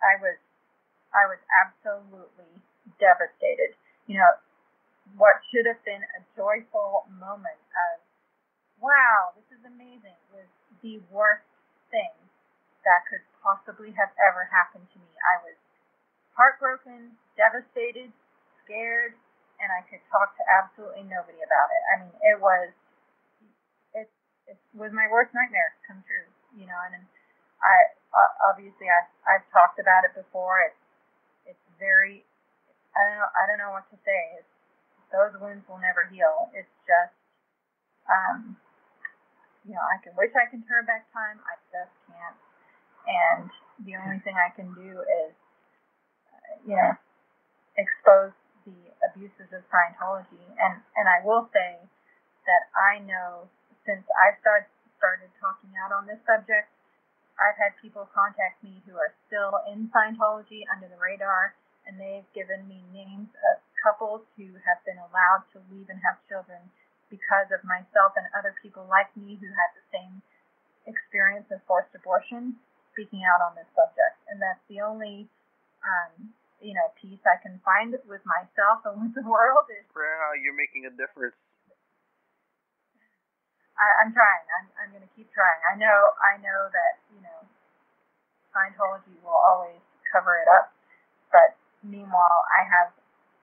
I was absolutely devastated. You know, what should have been a joyful moment of, wow, this is amazing, was the worst thing that could possibly have ever happened to me. I was heartbroken, devastated, scared, and I could talk to absolutely nobody about it. I mean, it was my worst nightmare come true, you know, and I obviously I've talked about it before. It's very, I don't know what to say. Those wounds will never heal. It's just, you know, I can wish I can turn back time. I just can't. And the only thing I can do is, you know, expose the abuses of Scientology. And I will say that I know since I started talking out on this subject, I've had people contact me who are still in Scientology under the radar, and they've given me names of couples who have been allowed to leave and have children because of myself and other people like me who had the same experience of forced abortion, speaking out on this subject. And that's the only, you know, peace I can find with myself and with the world. Wow, you're making a difference. I'm trying. I'm going to keep trying. I know that, you know, Scientology will always cover it up, but meanwhile, I have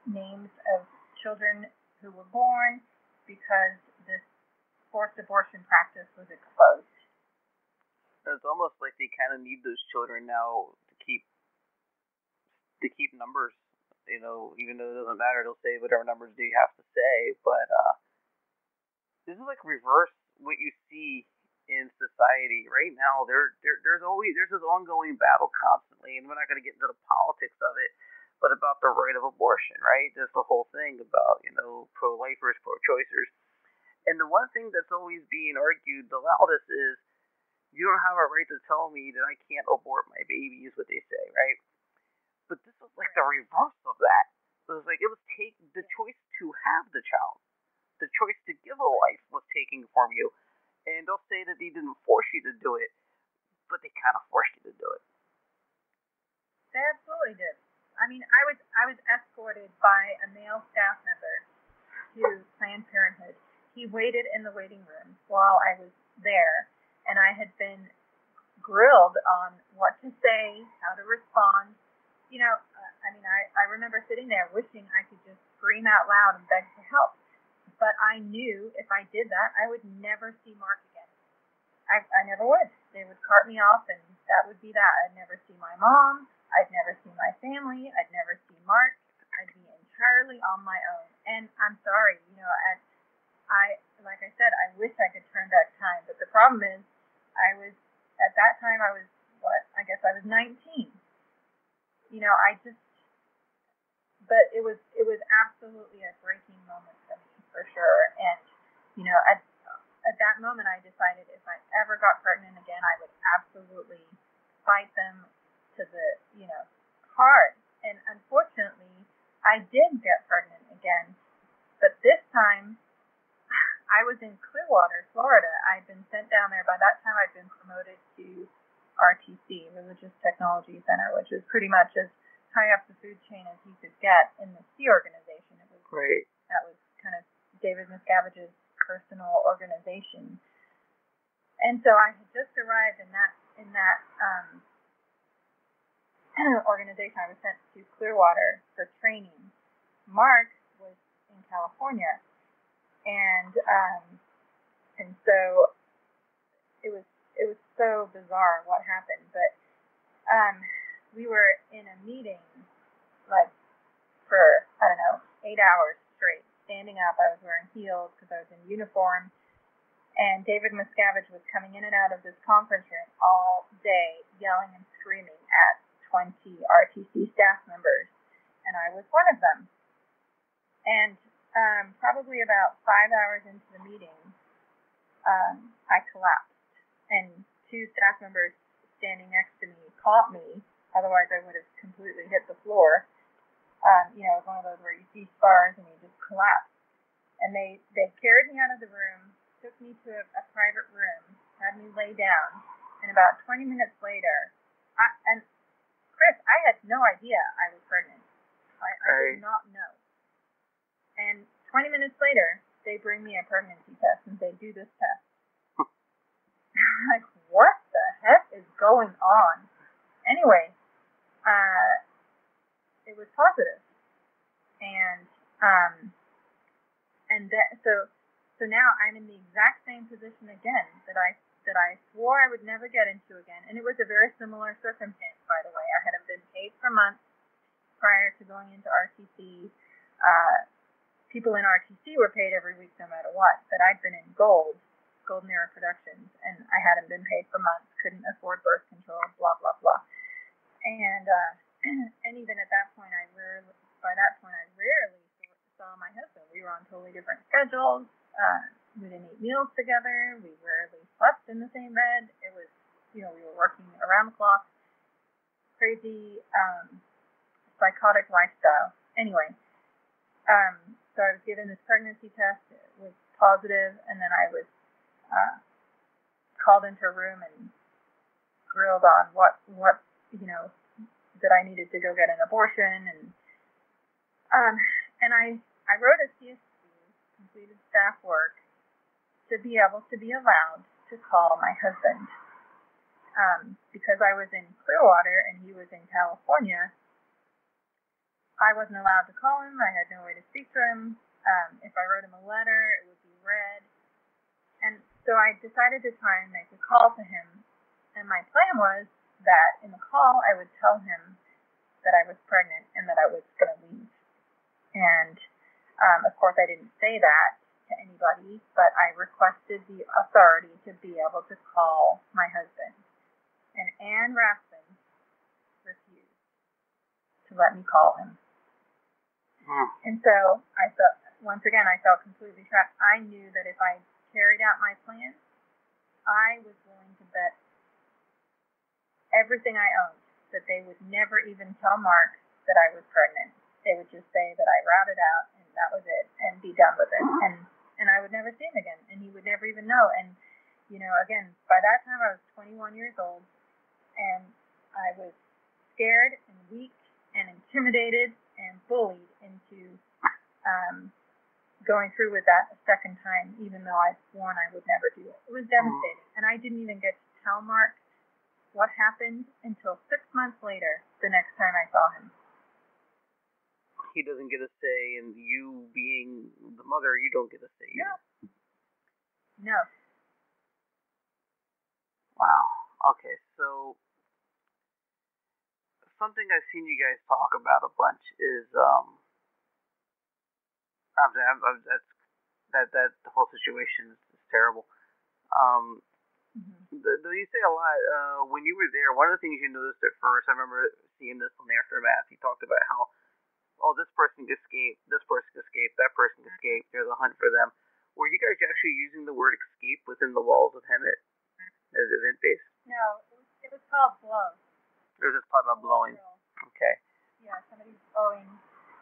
names of children who were born because this forced abortion practice was exposed. It's almost like they kind of need those children now to keep numbers. You know, even though it doesn't matter, they'll say whatever numbers they have to say. But this is like reverse what you see in society right now. There's this ongoing battle constantly, and we're not going to get into the politics of it, but about the right of abortion, right? There's the whole thing about, you know, pro-lifers, pro-choicers. And the one thing that's always being argued the loudest is, you don't have a right to tell me that I can't abort my baby, is what they say, right? But this was like the reverse of that. It was like it was the choice to have the child. The choice to give a life was taken from you. And they'll say that they didn't force you to do it, but they kind of forced you to do it. They absolutely did. I mean, I was escorted by a male staff member to Planned Parenthood. He waited in the waiting room while I was there, and I had been grilled on what to say, how to respond. You know, I remember sitting there wishing I could just scream out loud and beg for help. But I knew if I did that, I would never see Mark again. I never would. They would cart me off, and that would be that. I'd never see my mom. I'd never see my family. I'd never see Mark. I'd be entirely on my own. And I'm sorry, you know, like I said, I wish I could turn back time. But the problem is, at that time, I was 19. You know, but it was absolutely a breaking moment for me, for sure. And, you know, at that moment, I decided if I ever got pregnant again, I would absolutely fight them to the, you know, hard. And unfortunately, I did get pregnant again. But this time, I was in Clearwater, Florida. I'd been sent down there. By that time, I'd been promoted to RTC, Religious Technology Center, which is pretty much as high up the food chain as you could get in the C organization. It was great. That was kind of David Miscavige's personal organization. And so I had just arrived in that organization. I was sent to Clearwater for training. Mark was in California, and so it was so bizarre what happened. But we were in a meeting like for 8 hours straight, standing up. I was wearing heels because I was in uniform. And David Miscavige was coming in and out of this conference room all day, yelling and screaming at 20 RTC staff members, and I was one of them. And probably about 5 hours into the meeting, I collapsed, and 2 staff members standing next to me caught me, otherwise I would have completely hit the floor. It was one of those where you see scars and you just collapse. And they carried me out of the room, took me to a private room, had me lay down, and about 20 minutes later, and Chris, I had no idea I was pregnant. I did not know. And 20 minutes later, they bring me a pregnancy test, and they do this test. I'm like, what the heck is going on? Anyway, it was positive. So now I'm in the exact same position again that I swore I would never get into again. And it was a very similar circumstance, by the way. I had been paid for months prior to going into RTC. People in RTC were paid every week no matter what, but I'd been in Golden Era Productions, and I hadn't been paid for months, couldn't afford birth control, blah, blah, blah. And even at that point, I rarely saw my husband. We were on totally different schedules. We didn't eat meals together. We rarely slept in the same bed. It was, we were working around the clock. Crazy, psychotic lifestyle. Anyway, so I was given this pregnancy test. It was positive, and then I was called into a room and grilled on what that I needed to go get an abortion, and I wrote a CSC, completed staff work, to be able to be allowed to call my husband. Because I was in Clearwater and he was in California, I wasn't allowed to call him. I had no way to speak to him. If I wrote him a letter, it would be read. And so I decided to try and make a call to him. And my plan was that in the call, I would tell him that I was pregnant and that I was going to leave. And, of course, I didn't say that to anybody, but I requested the authority to be able to call my husband. And Anne Rathbun refused to let me call him. And so I felt, once again, I felt completely trapped. I knew that if I carried out my plan, I was willing to bet everything I owned that they would never even tell Mark that I was pregnant. They would just say that I routed out and that was it and be done with it. And I would never see him again, and he would never even know. And, again, by that time I was 21 years old, and I was scared and weak and intimidated and bullied into going through with that a second time, even though I'd sworn I would never do it. It was devastating. And I didn't even get to tell Mark what happened until 6 months later, the next time I saw him. He doesn't get a say, and you being the mother, you don't get a say either. No. Wow. Okay, so something I've seen you guys talk about a bunch is that the whole situation is terrible. You say a lot. When you were there, one of the things you noticed at first, I remember seeing this on the Aftermath, you talked about how, this person escaped, that person escaped, there's a hunt for them. Were you guys actually using the word escape within the walls of Hemet as event base? No, it was called blow. It was just talking about blowing. Okay. Yeah, somebody's blowing.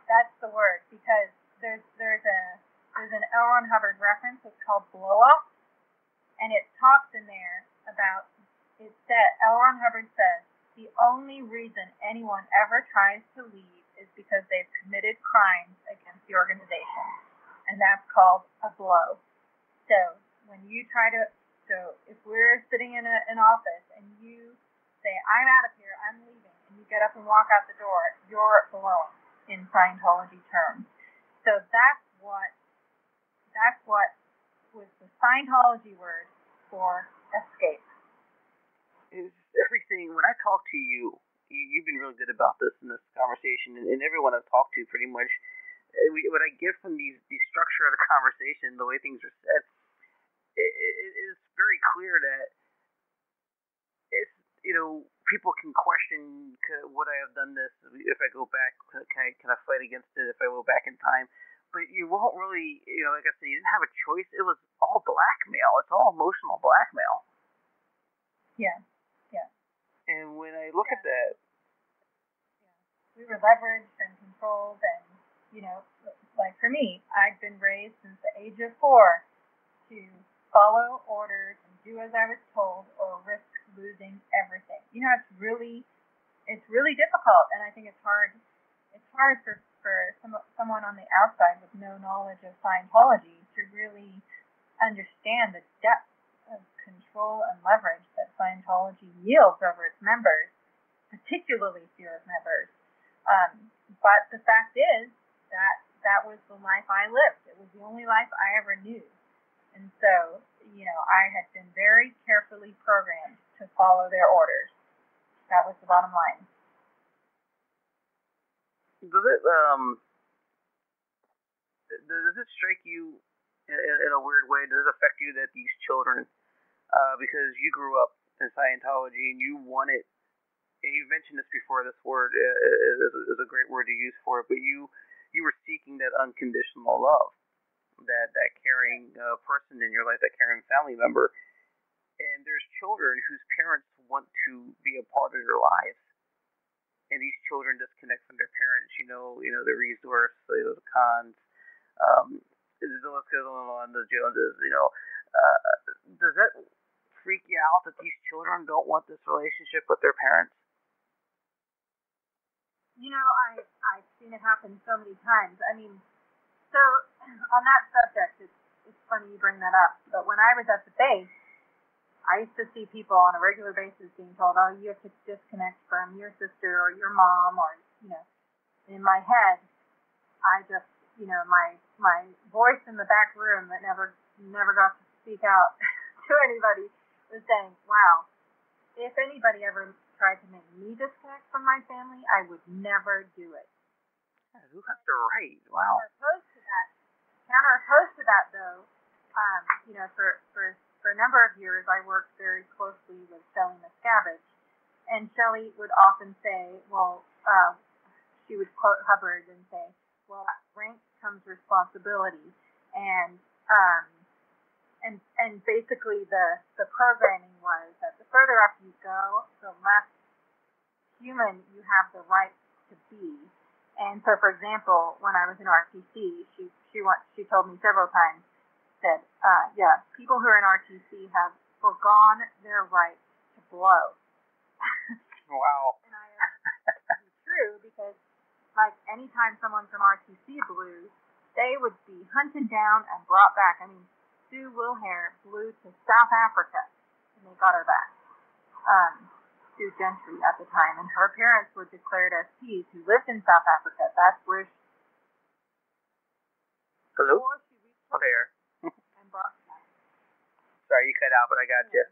That's the word, because there's an L. Ron Hubbard reference. It's called blow off, and it talks in there about L. Ron Hubbard says the only reason anyone ever tries to leave is because they've committed crimes against the organization, and that's called a blow. So when you if we're sitting in an office and you say, I'm out of here, I'm leaving, and you get up and walk out the door, you're blowing in Scientology terms. So that's what was the Scientology word for escape. Is everything, when I talk to you, you've been really good about this in this conversation, and everyone I've talked to pretty much, what I get from the structure of the conversation, the way things are said, it is very clear that it's, people can question, would I have done this if I go back? Can I fight against it if I go back in time? But you won't really, like I said, you didn't have a choice. It was all blackmail. It's all emotional blackmail. Yeah. And when I look at that, we were leveraged and controlled, and like for me, I'd been raised since the age of 4 to follow orders and do as I was told, or risk losing everything. It's really difficult, and I think it's hard for someone on the outside with no knowledge of Scientology to really understand the depth of control and leverage that Scientology yields over its members, particularly few of members. But the fact is that was the life I lived. It was the only life I ever knew. And so, I had been very carefully programmed to follow their orders. That was the bottom line. Does it strike you in a weird way? Does it affect you that these children, because you grew up in Scientology and you wanted, and you mentioned this before, this word is a great word to use for it, but you were seeking that unconditional love, that caring person in your life, that caring family member. And there's children whose parents want to be a part of their lives, and these children disconnect from their parents. The resource, the cons, the list goes on, the Joneses. Does that freak you out that these children don't want this relationship with their parents? I've seen it happen so many times. So on that subject, it's funny you bring that up. But when I was at the base, I used to see people on a regular basis being told, "Oh, you have to disconnect from your sister or your mom," or In my head, I just, my voice in the back room that never got to speak out to anybody was saying, "Wow, if anybody ever tried to make me disconnect from my family, I would never do it." Yeah, who has the right? Wow. Counter opposed to that, though, for a number of years, I worked very closely with Shelley Miscavige, and Shelley would often say, she would quote Hubbard and say, "Well, rank comes responsibility," and basically the programming was that the further up you go, the less human you have the right to be. And so, for example, when I was in RTC, she told me several times that, people who are in RTC have forgone their right to blow. Wow. And it's true, because, like, anytime someone from RTC blew, they would be hunted down and brought back. Sue Wilhare blew to South Africa, and they got her back. Sue Gentry at the time, and her parents were declared SPs who lived in South Africa. That's where she... Hello? She reached there. And brought her back. Sorry, you cut out, but I got you.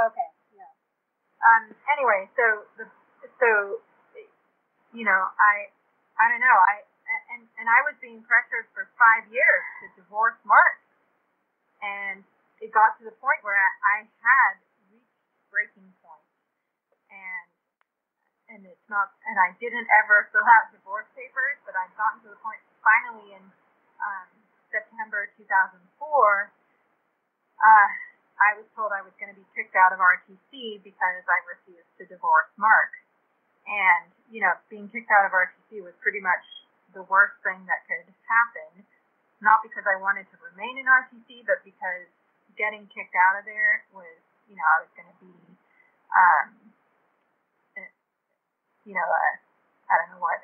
Okay, yeah. Anyway, so I don't know. I was being pressured for 5 years to divorce Mark, and it got to the point where I had reached breaking point, and it's not, and I didn't ever fill out divorce papers, but I'd gotten to the point finally in September 2004. I was told I was going to be kicked out of RTC because I refused to divorce Mark. And, being kicked out of RTC was pretty much the worst thing that could happen. Not because I wanted to remain in RTC, but because getting kicked out of there was, I was going to be, I don't know what,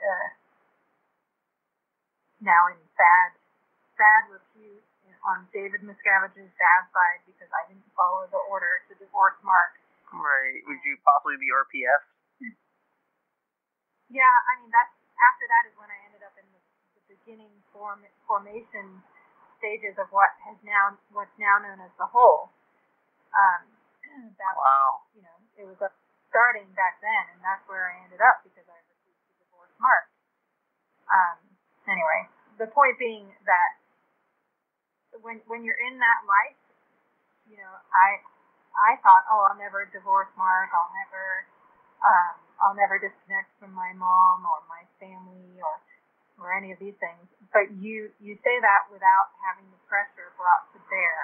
now in sad repute on David Miscavige's dad's side because I didn't follow the order to divorce Mark. Right. Would you possibly be RPF? Yeah, that's after that is when I ended up in the beginning formation stages of what's now known as the whole. Wow. It was starting back then, and that's where I ended up because I refused to divorce Mark. Anyway, the point being that when you're in that life, I thought, oh, I'll never divorce Mark. I'll never disconnect from my mom or my family or any of these things. But you say that without having the pressure brought to bear.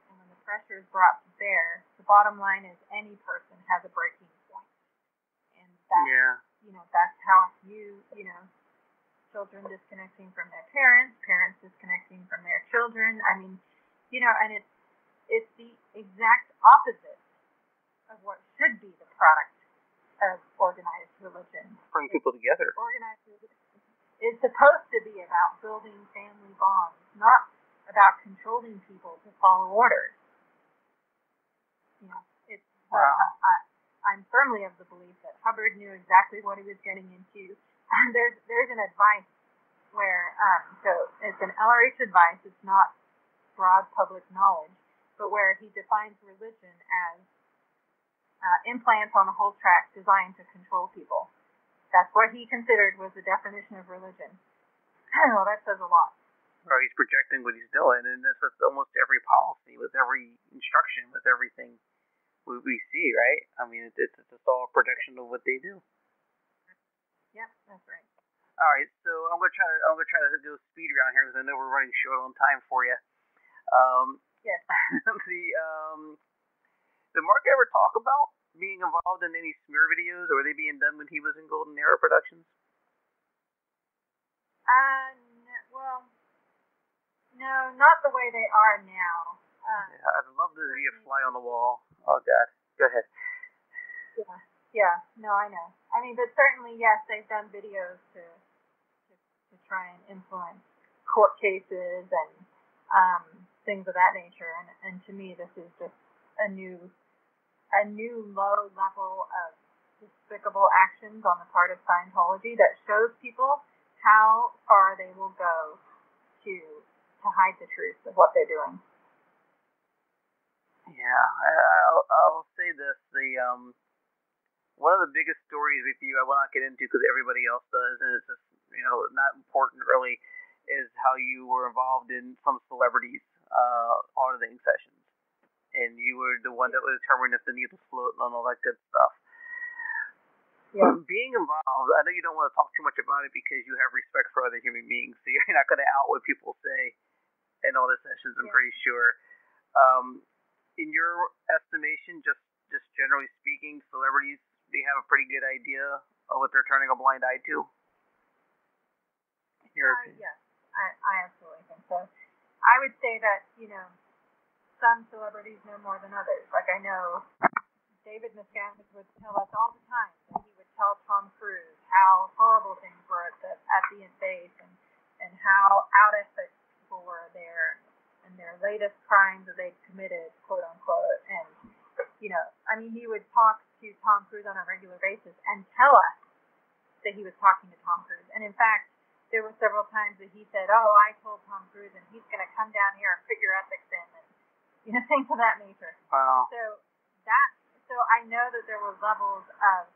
And when the pressure is brought to bear, the bottom line is any person has a breaking point. And that's how children disconnecting from their parents, parents disconnecting from their children. I mean, and it's the exact opposite of what should be the product of organized religion. Bring people together. Organized religion is supposed to be about building family bonds, not about controlling people to follow orders. Wow. I'm firmly of the belief that Hubbard knew exactly what he was getting into. And there's an advice where, so it's an LRH advice, it's not broad public knowledge, but where he defines religion as implants on a whole track designed to control people. That's what he considered was the definition of religion. Well, that says a lot. Well, he's projecting what he's doing, and that's with almost every policy, with every instruction, with everything we see, right? I mean, it's just all a projection of what they do. Yep, that's right. All right, so I'm gonna try to do a speed round here because I know we're running short on time for you. Yes. Did Mark ever talk about being involved in any smear videos, or were they being done when he was in Golden Era Productions? No, not the way they are now. I'd love to be a fly on the wall. Oh, God. Go ahead. Yeah. No, I know. I mean, but certainly, yes, they've done videos to try and influence court cases and things of that nature. And to me, this is just a new low level of despicable actions on the part of Scientology that shows people how far they will go to hide the truth of what they're doing. Yeah, I'll say this: one of the biggest stories with you, I will not get into because everybody else does, and it's just not important really, is how you were involved in some celebrities' auditing sessions, and you were the one that was determining if the needles float and all that good stuff. Yeah. Being involved, I know you don't want to talk too much about it because you have respect for other human beings, so you're not going to out what people say in all the sessions, I'm pretty sure. In your estimation, just generally speaking, celebrities, they have a pretty good idea of what they're turning a blind eye to? In your opinion? Yes, I absolutely think so. I would say that, some celebrities know more than others. Like I know David Miscavige would tell us all the time that he would tell Tom Cruise how horrible things were at the base and how out ethic people were there and their latest crimes that they'd committed, quote unquote. And, he would talk to Tom Cruise on a regular basis and tell us that he was talking to Tom Cruise. And in fact, there were several times that he said, oh, I told Tom Cruise and he's going to come down here and put your ethics in and, things of that nature. Wow. So I know that there were levels of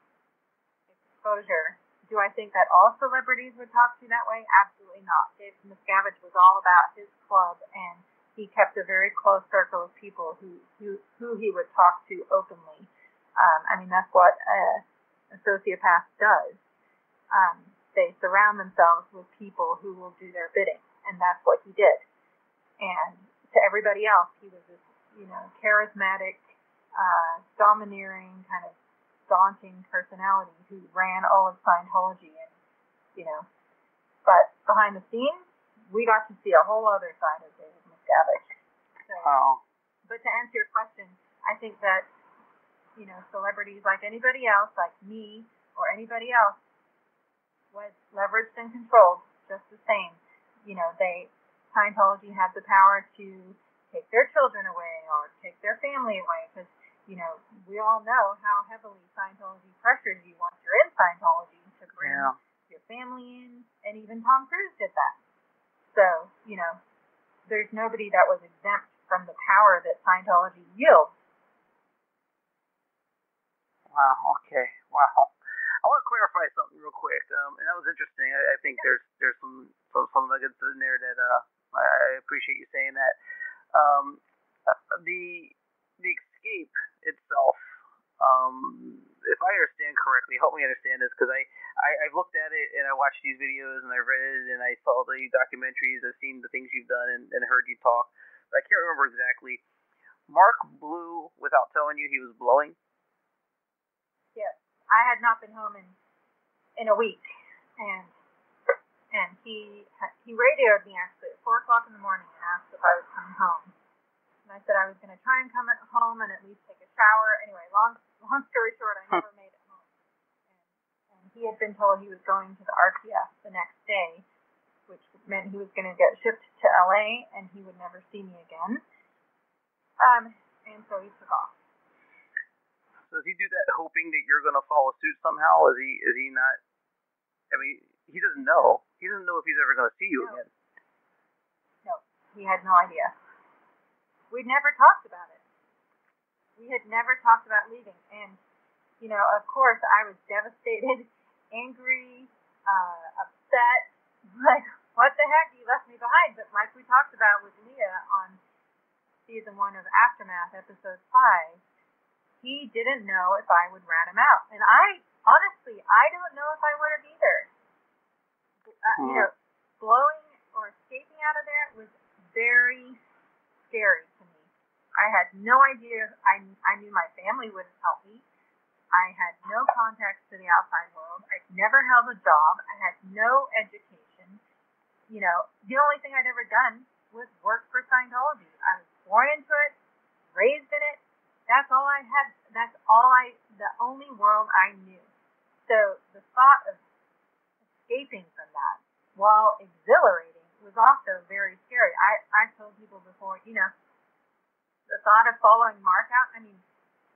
exposure. Do I think that all celebrities would talk to you that way? Absolutely not. David Miscavige was all about his club, and he kept a very close circle of people who he would talk to openly. That's what a sociopath does. They surround themselves with people who will do their bidding, and that's what he did. And to everybody else, he was this, charismatic, domineering, kind of daunting personality who ran all of Scientology. And, but behind the scenes, we got to see a whole other side of David Miscavige. So, But to answer your question, I think that, celebrities like anybody else, like me or anybody else, was leveraged and controlled just the same. Scientology had the power to take their children away or take their family away because, we all know how heavily Scientology pressures you once you're in Scientology to bring your family in, and even Tom Cruise did that. So, there's nobody that was exempt from the power that Scientology yields. Wow, okay, wow. I want to clarify something real quick, and that was interesting. I think there's some nuggets in there that I appreciate you saying that. The escape itself, if I understand correctly, help me understand this, because I've looked at it and I watched these videos and I read it and I saw the documentaries, I've seen the things you've done and heard you talk, but I can't remember exactly. Mark blew without telling you he was blowing? Yes. I had not been home in a week, and he radioed me actually at 4 o'clock in the morning and asked if I was coming home. And I said I was going to try and come home and at least take a shower. Anyway, long story short, I never made it home. And he had been told he was going to the RTF the next day, which meant he was going to get shipped to LA and he would never see me again. And so he took off. So does he do that hoping that you're going to follow suit somehow? Is he not? I mean, he doesn't know. He doesn't know if he's ever going to see you again. No, he had no idea. We'd never talked about it. We had never talked about leaving. And, you know, of course, I was devastated, angry, upset. Like, what the heck? You left me behind. But like we talked about with Leah on season 1 of Aftermath, episode 5, he didn't know if I would rat him out. And honestly, I don't know if I would have either. You know, blowing or escaping out of there was very scary to me. I had no idea. I knew my family wouldn't help me. I had no contacts to the outside world. I'd never held a job. I had no education. You know, the only thing I'd ever done was work for Scientology. I was born into it, raised in it. That's all I had. The only world I knew. So the thought of escaping from that, while exhilarating, was also very scary. I told people before, you know, the thought of following Mark out, I mean,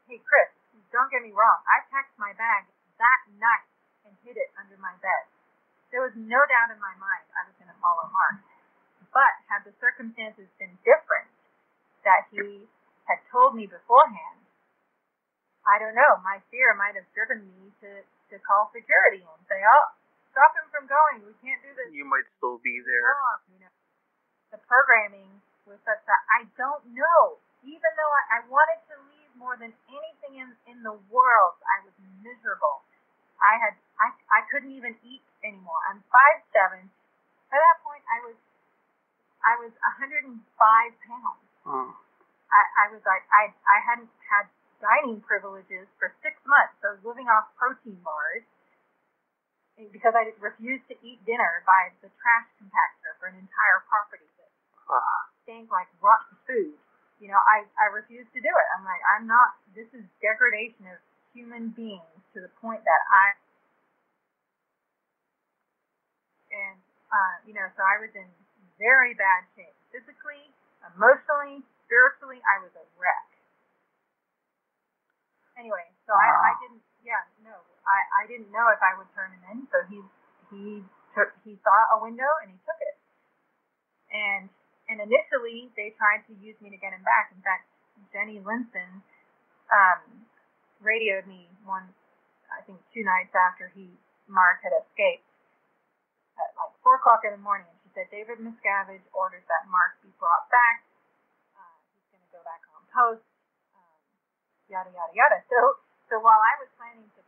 hey, Chris, don't get me wrong. I packed my bag that night and hid it under my bed. There was no doubt in my mind I was going to follow Mark. But had the circumstances been different, that he had told me beforehand, I don't know, my fear might have driven me to call security and say, oh, stop him from going. We can't do this. You might still be there. You know, the programming was such that I don't know. Even though I wanted to leave more than anything in the world, I was miserable. I couldn't even eat anymore. I'm 5'7". By that point, I was 105 pounds. Oh. I hadn't had dining privileges for 6 months. I was living off protein bars because I refused to eat dinner by the trash compactor for an entire property that stank like rotten food. You know, I refused to do it. I'm like, this is degradation of human beings to the point that you know, so I was in very bad shape. Physically, emotionally, spiritually, I was a wreck. Anyway, so I didn't know if I would turn him in, so he saw a window and he took it. And initially they tried to use me to get him back. In fact, Jenny Linson radioed me I think 2 nights after Mark had escaped at like 4 o'clock in the morning, and she said, David Miscavige orders that Mark be brought back. He's going to go back on post. Yada, yada, yada. So while I was planning to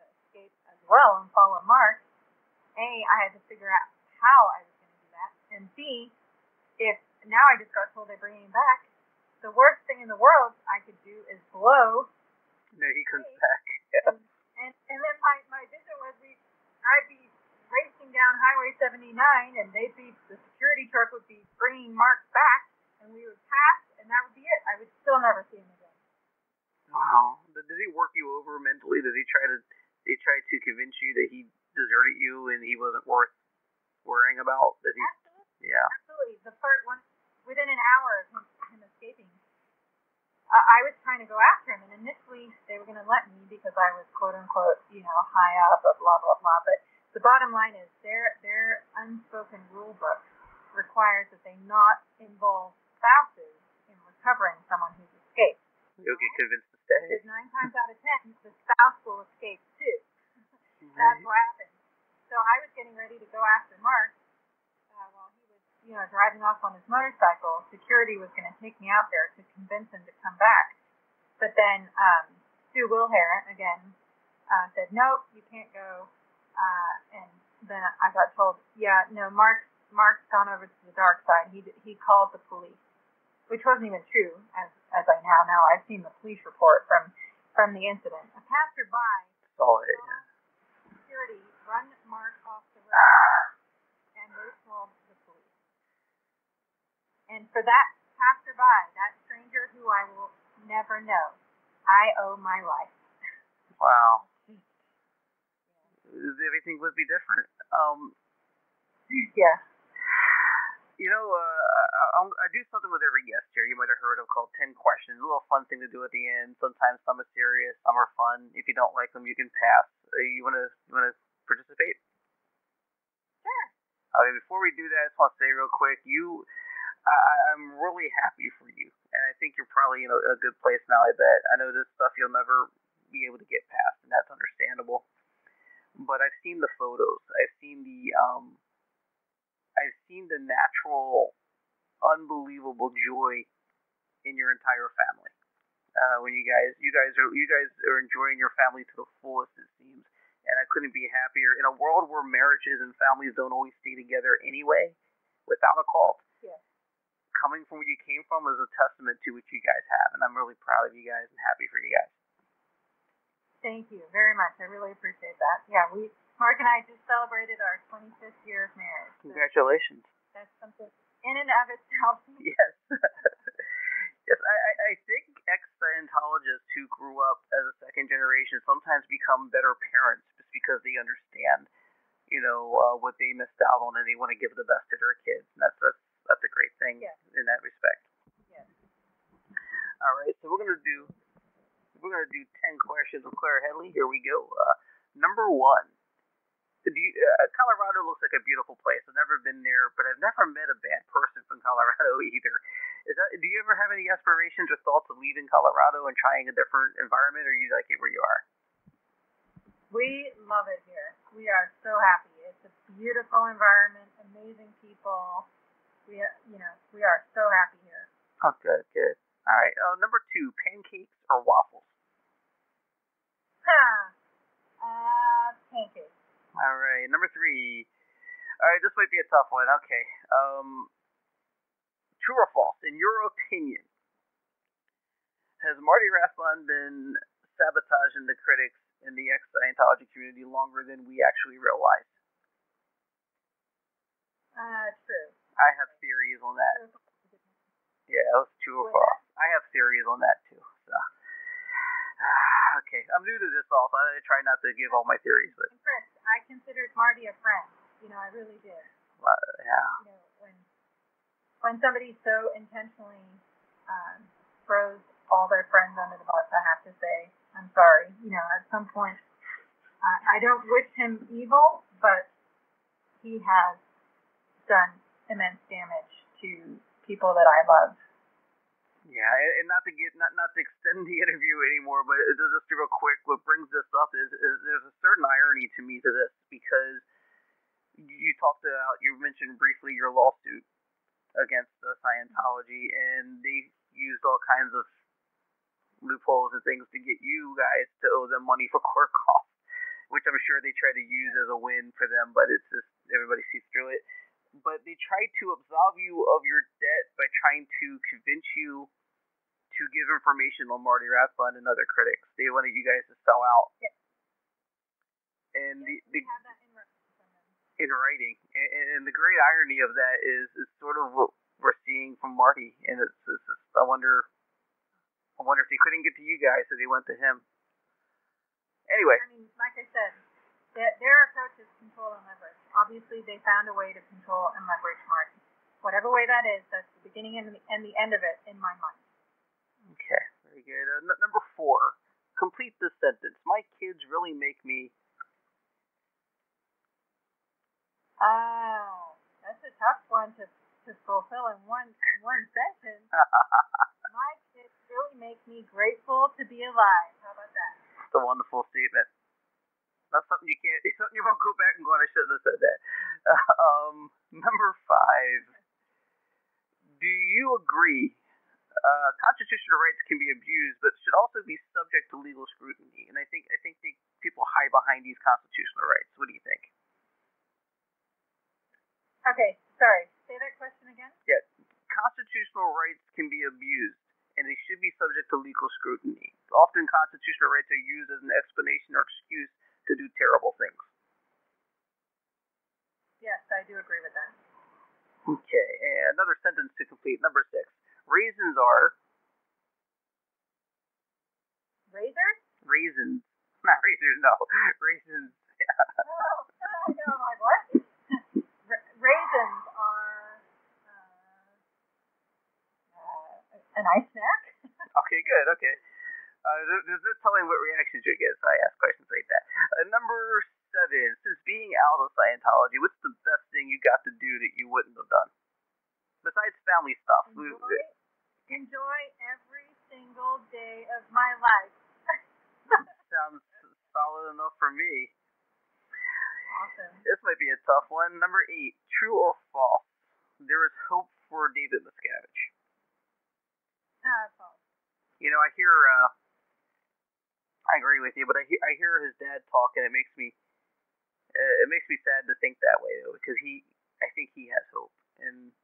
escape as well and follow Mark, A, I had to figure out how I was going to do that, and B, if now I just got told they're bringing him back, the worst thing in the world I could do is blow. No, he comes back. Yeah. And then my vision was I'd be racing down Highway 79, and the security truck would be bringing Mark back, and we would pass, and that would be it. I would still never see him again. Wow. Did he work you over mentally? Did he try to convince you that he deserted you and he wasn't worth worrying about? Absolutely. Yeah. Absolutely. The first one, within an hour of him escaping, I was trying to go after him, and initially they were going to let me because I was quote unquote, you know, high up, blah blah blah. But the bottom line is their unspoken rule book requires that they not involve spouses in recovering someone who's escaped. You'll get convinced to stay. Because 9 times out of 10, the spouse will escape too. That's what happened. So I was getting ready to go after Mark while he was, you know, driving off on his motorcycle. Security was going to take me out there to convince him to come back. But then Sue Wilhair, again, said, nope, you can't go. And then I got told, yeah, no, Mark's gone over to the dark side. He called the police, which wasn't even true, as I now know. I've seen the police report from the incident. A passerby saw security run Mark off the road, and they called the police. And for that passerby, that stranger who I will never know, I owe my life. Wow. Everything would be different. Yeah. You know, I do something with every guest here. You might have heard of called 10 questions. A little fun thing to do at the end. Sometimes some are serious, some are fun. If you don't like them, you can pass. You wanna participate? Sure. Okay. Before we do that, I just want to say real quick, I'm really happy for you, and I think you're probably in a good place now. I bet. I know this stuff you'll never be able to get past, and that's understandable. But I've seen the photos. I've seen the natural, unbelievable joy in your entire family. When you guys are enjoying your family to the fullest, it seems. And I couldn't be happier. In a world where marriages and families don't always stay together anyway, without a cult, coming from where you came from is a testament to what you guys have. And I'm really proud of you guys and happy for you guys. Thank you very much. I really appreciate that. Yeah, Mark and I just celebrated our 25th year of marriage. Congratulations. That's something in and of itself. Yes. Yes, I think ex-Scientologists who grew up as a second generation sometimes become better parents just because they understand, what they missed out on, and they want to give the best to their kids. And that's a great thing in that respect. Yes. All right, so we're gonna do 10 questions with Claire Headley. Here we go. Number 1. Colorado looks like a beautiful place. I've never been there, but I've never met a bad person from Colorado either. Do you ever have any aspirations or thoughts of leaving Colorado and trying a different environment, or you like it where you are? We love it here. We are so happy. It's a beautiful environment, amazing people. We are so happy here. Oh, good. All right. Number 2, pancakes or waffles? Pancakes. All right. Number 3. All right, this might be a tough one. Okay. True or false? In your opinion, has Marty Rathbun been sabotaging the critics in the ex-Scientology community longer than we actually realize? True. I have theories on that. Yeah, that was true or false. I have theories on that too. So, okay, I'm new to this also. I try not to give all my theories, but Chris, I considered Marty a friend. I really did. Yeah. When somebody so intentionally throws all their friends under the bus, I have to say, I'm sorry. At some point, I don't wish him evil, but he has done immense damage to people that I love. Yeah, and not to extend the interview anymore, but just real quick, what brings this up is there's a certain irony to me to this, because you mentioned briefly your lawsuit against Scientology, and they used all kinds of loopholes and things to get you guys to owe them money for court costs, which I'm sure they try to use as a win for them, but it's just everybody sees through it. But they tried to absolve you of your debt by trying to convince you to give information on Marty Rathbun and other critics. They wanted you guys to sell out. Yes. And we have that in writing. And the great irony of that is sort of what we're seeing from Marty. And it's I wonder if they couldn't get to you guys, so they went to him. Anyway. Like I said, their approach is control and leverage. Obviously, they found a way to control and leverage Marty. Whatever way that is, that's the beginning and the end of it in my mind. Okay, very good. Number 4, complete this sentence. My kids really make me... Oh, that's a tough one to fulfill in one sentence. My kids really make me grateful to be alive. How about that? That's a wonderful statement. That's something you can't. It's something you won't go back and go, I shouldn't have said that. Number 5. Do you agree constitutional rights can be abused, but should also be subject to legal scrutiny. And I think people hide behind these constitutional rights. What do you think? Okay, sorry. Say that question again. Yeah, constitutional rights can be abused, and they should be subject to legal scrutiny. Often, constitutional rights are used as an explanation or excuse to do terrible things. Yes, I do agree with that. Okay, and another sentence to complete. Number 6. Raisins are... Razors? Raisins. Not razors, no. Raisins. No, I'm like, what? Raisins are an ice snack? Okay, good, okay. There's no telling what reactions you get, so I ask questions like that. Number 7. Since being out of Scientology, what's the best thing you got to do that you wouldn't have done? Besides family stuff. Enjoy every single day of my life. Sounds solid enough for me. Awesome. This might be a tough one. Number 8. True or false? There is hope for David Miscavige. False. You know, I hear... I agree with you, but I hear his dad talk, and it makes me sad to think that way, though, because I think he has hope, and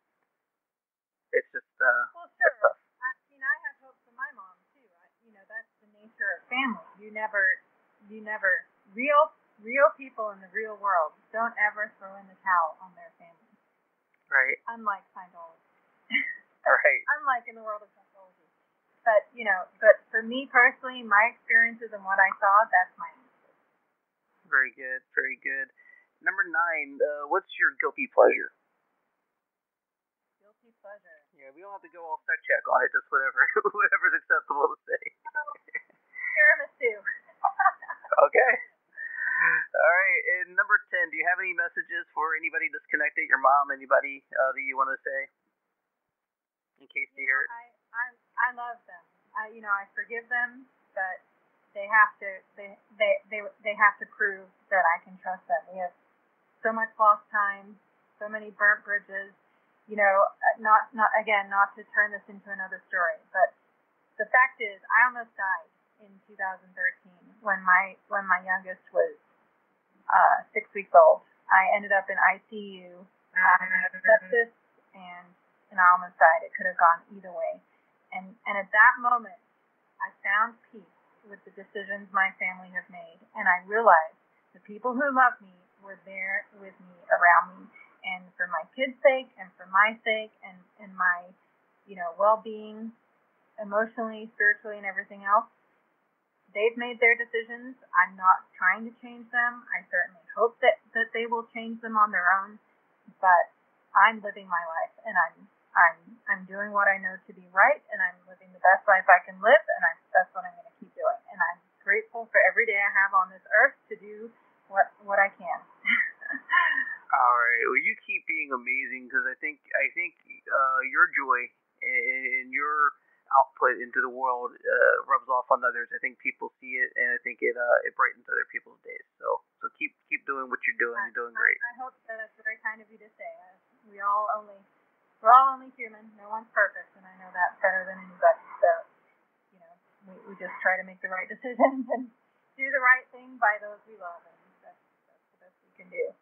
it's just well, sure. It's tough. I have hope for my mom too. That's the nature of family. You never real people in the real world don't ever throw in the towel on their family. Right. Unlike Scientology. Right. Unlike in the world of Scientology. But for me personally, my experiences and what I saw, that's my answer. Very good, very good. Number 9, what's your guilty pleasure? Guilty pleasure. Yeah, we don't have to go all sex check on it, just whatever's acceptable to say. Tiramisu. Okay. All right, and number 10, do you have any messages for anybody disconnected, your mom, anybody that you want to say? In case they hear it. I love them. I forgive them, but they have to prove that I can trust them. We have so much lost time, so many burnt bridges. Not to turn this into another story, but the fact is, I almost died in 2013 when my youngest was 6 weeks old. I ended up in ICU, sepsis, and I almost died. It could have gone either way. And at that moment, I found peace with the decisions my family have made, and I realized the people who love me were there with me, around me, and for my kids' sake, and for my sake, and my, well-being, emotionally, spiritually, and everything else. They've made their decisions. I'm not trying to change them. I certainly hope that they will change them on their own, but I'm living my life, and I'm doing what I know to be right, and I'm living the best life I can live, and that's what I'm going to keep doing. And I'm grateful for every day I have on this earth to do what I can. All right. Well, you keep being amazing, because I think your joy and your output into the world rubs off on others. I think people see it, and I think it brightens other people's days. So keep doing what you're doing. You're doing great. I hope so. That's very kind of you to say. We're all only human. No one's perfect, and I know that better than anybody. So, we just try to make the right decisions and do the right thing by those we love, and that's the best we can do.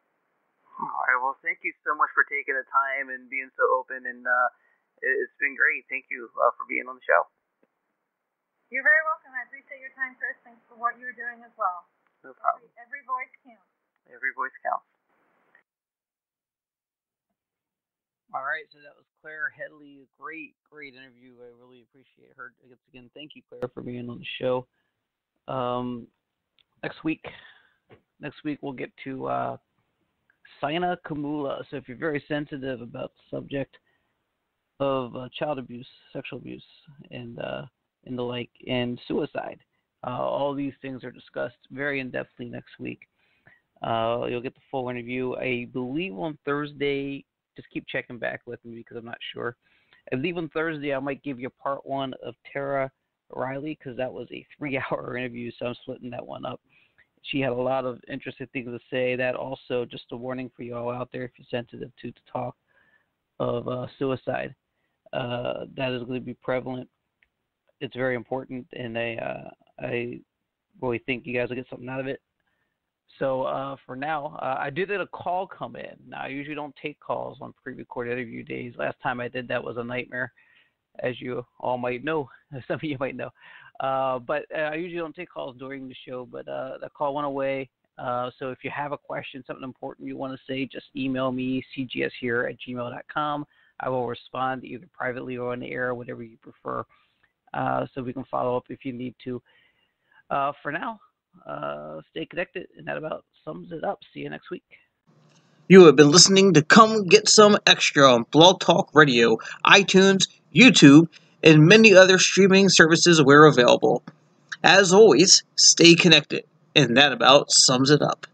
All right. Well, thank you so much for taking the time and being so open, and it's been great. Thank you for being on the show. You're very welcome. I appreciate your time, Chris. Thanks for what you're doing as well. No problem. Every voice counts. Every voice counts. All right, so that was Claire Headley. Great interview. I really appreciate her. Again, thank you, Claire, for being on the show. Next week we'll get to Sina Kamula. So if you're very sensitive about the subject of child abuse, sexual abuse, and the like, and suicide, all these things are discussed very in-depthly next week. You'll get the full interview, I believe, on Thursday. Just keep checking back with me because I'm not sure. I believe on Thursday I might give you part 1 of Tara Riley, because that was a 3-hour interview, so I'm splitting that one up. She had a lot of interesting things to say. That also, just a warning for you all out there, if you're sensitive to talk of suicide, that is going to be prevalent it's very important, and I really think you guys will get something out of it. So for now, I did get a call come in. Now, I usually don't take calls on pre-recorded interview days. Last time I did that was a nightmare, as you all might know. Some of you might know. But I usually don't take calls during the show, but the call went away. So if you have a question, something important you want to say, just email me, cgshere@gmail.com. I will respond either privately or on the air, whatever you prefer, so we can follow up if you need to. For now, stay connected, and that about sums it up. See you next week. You have been listening to Come Get Some Extra on Blog Talk Radio, iTunes, YouTube, and many other streaming services where available. As always, stay connected, and that about sums it up.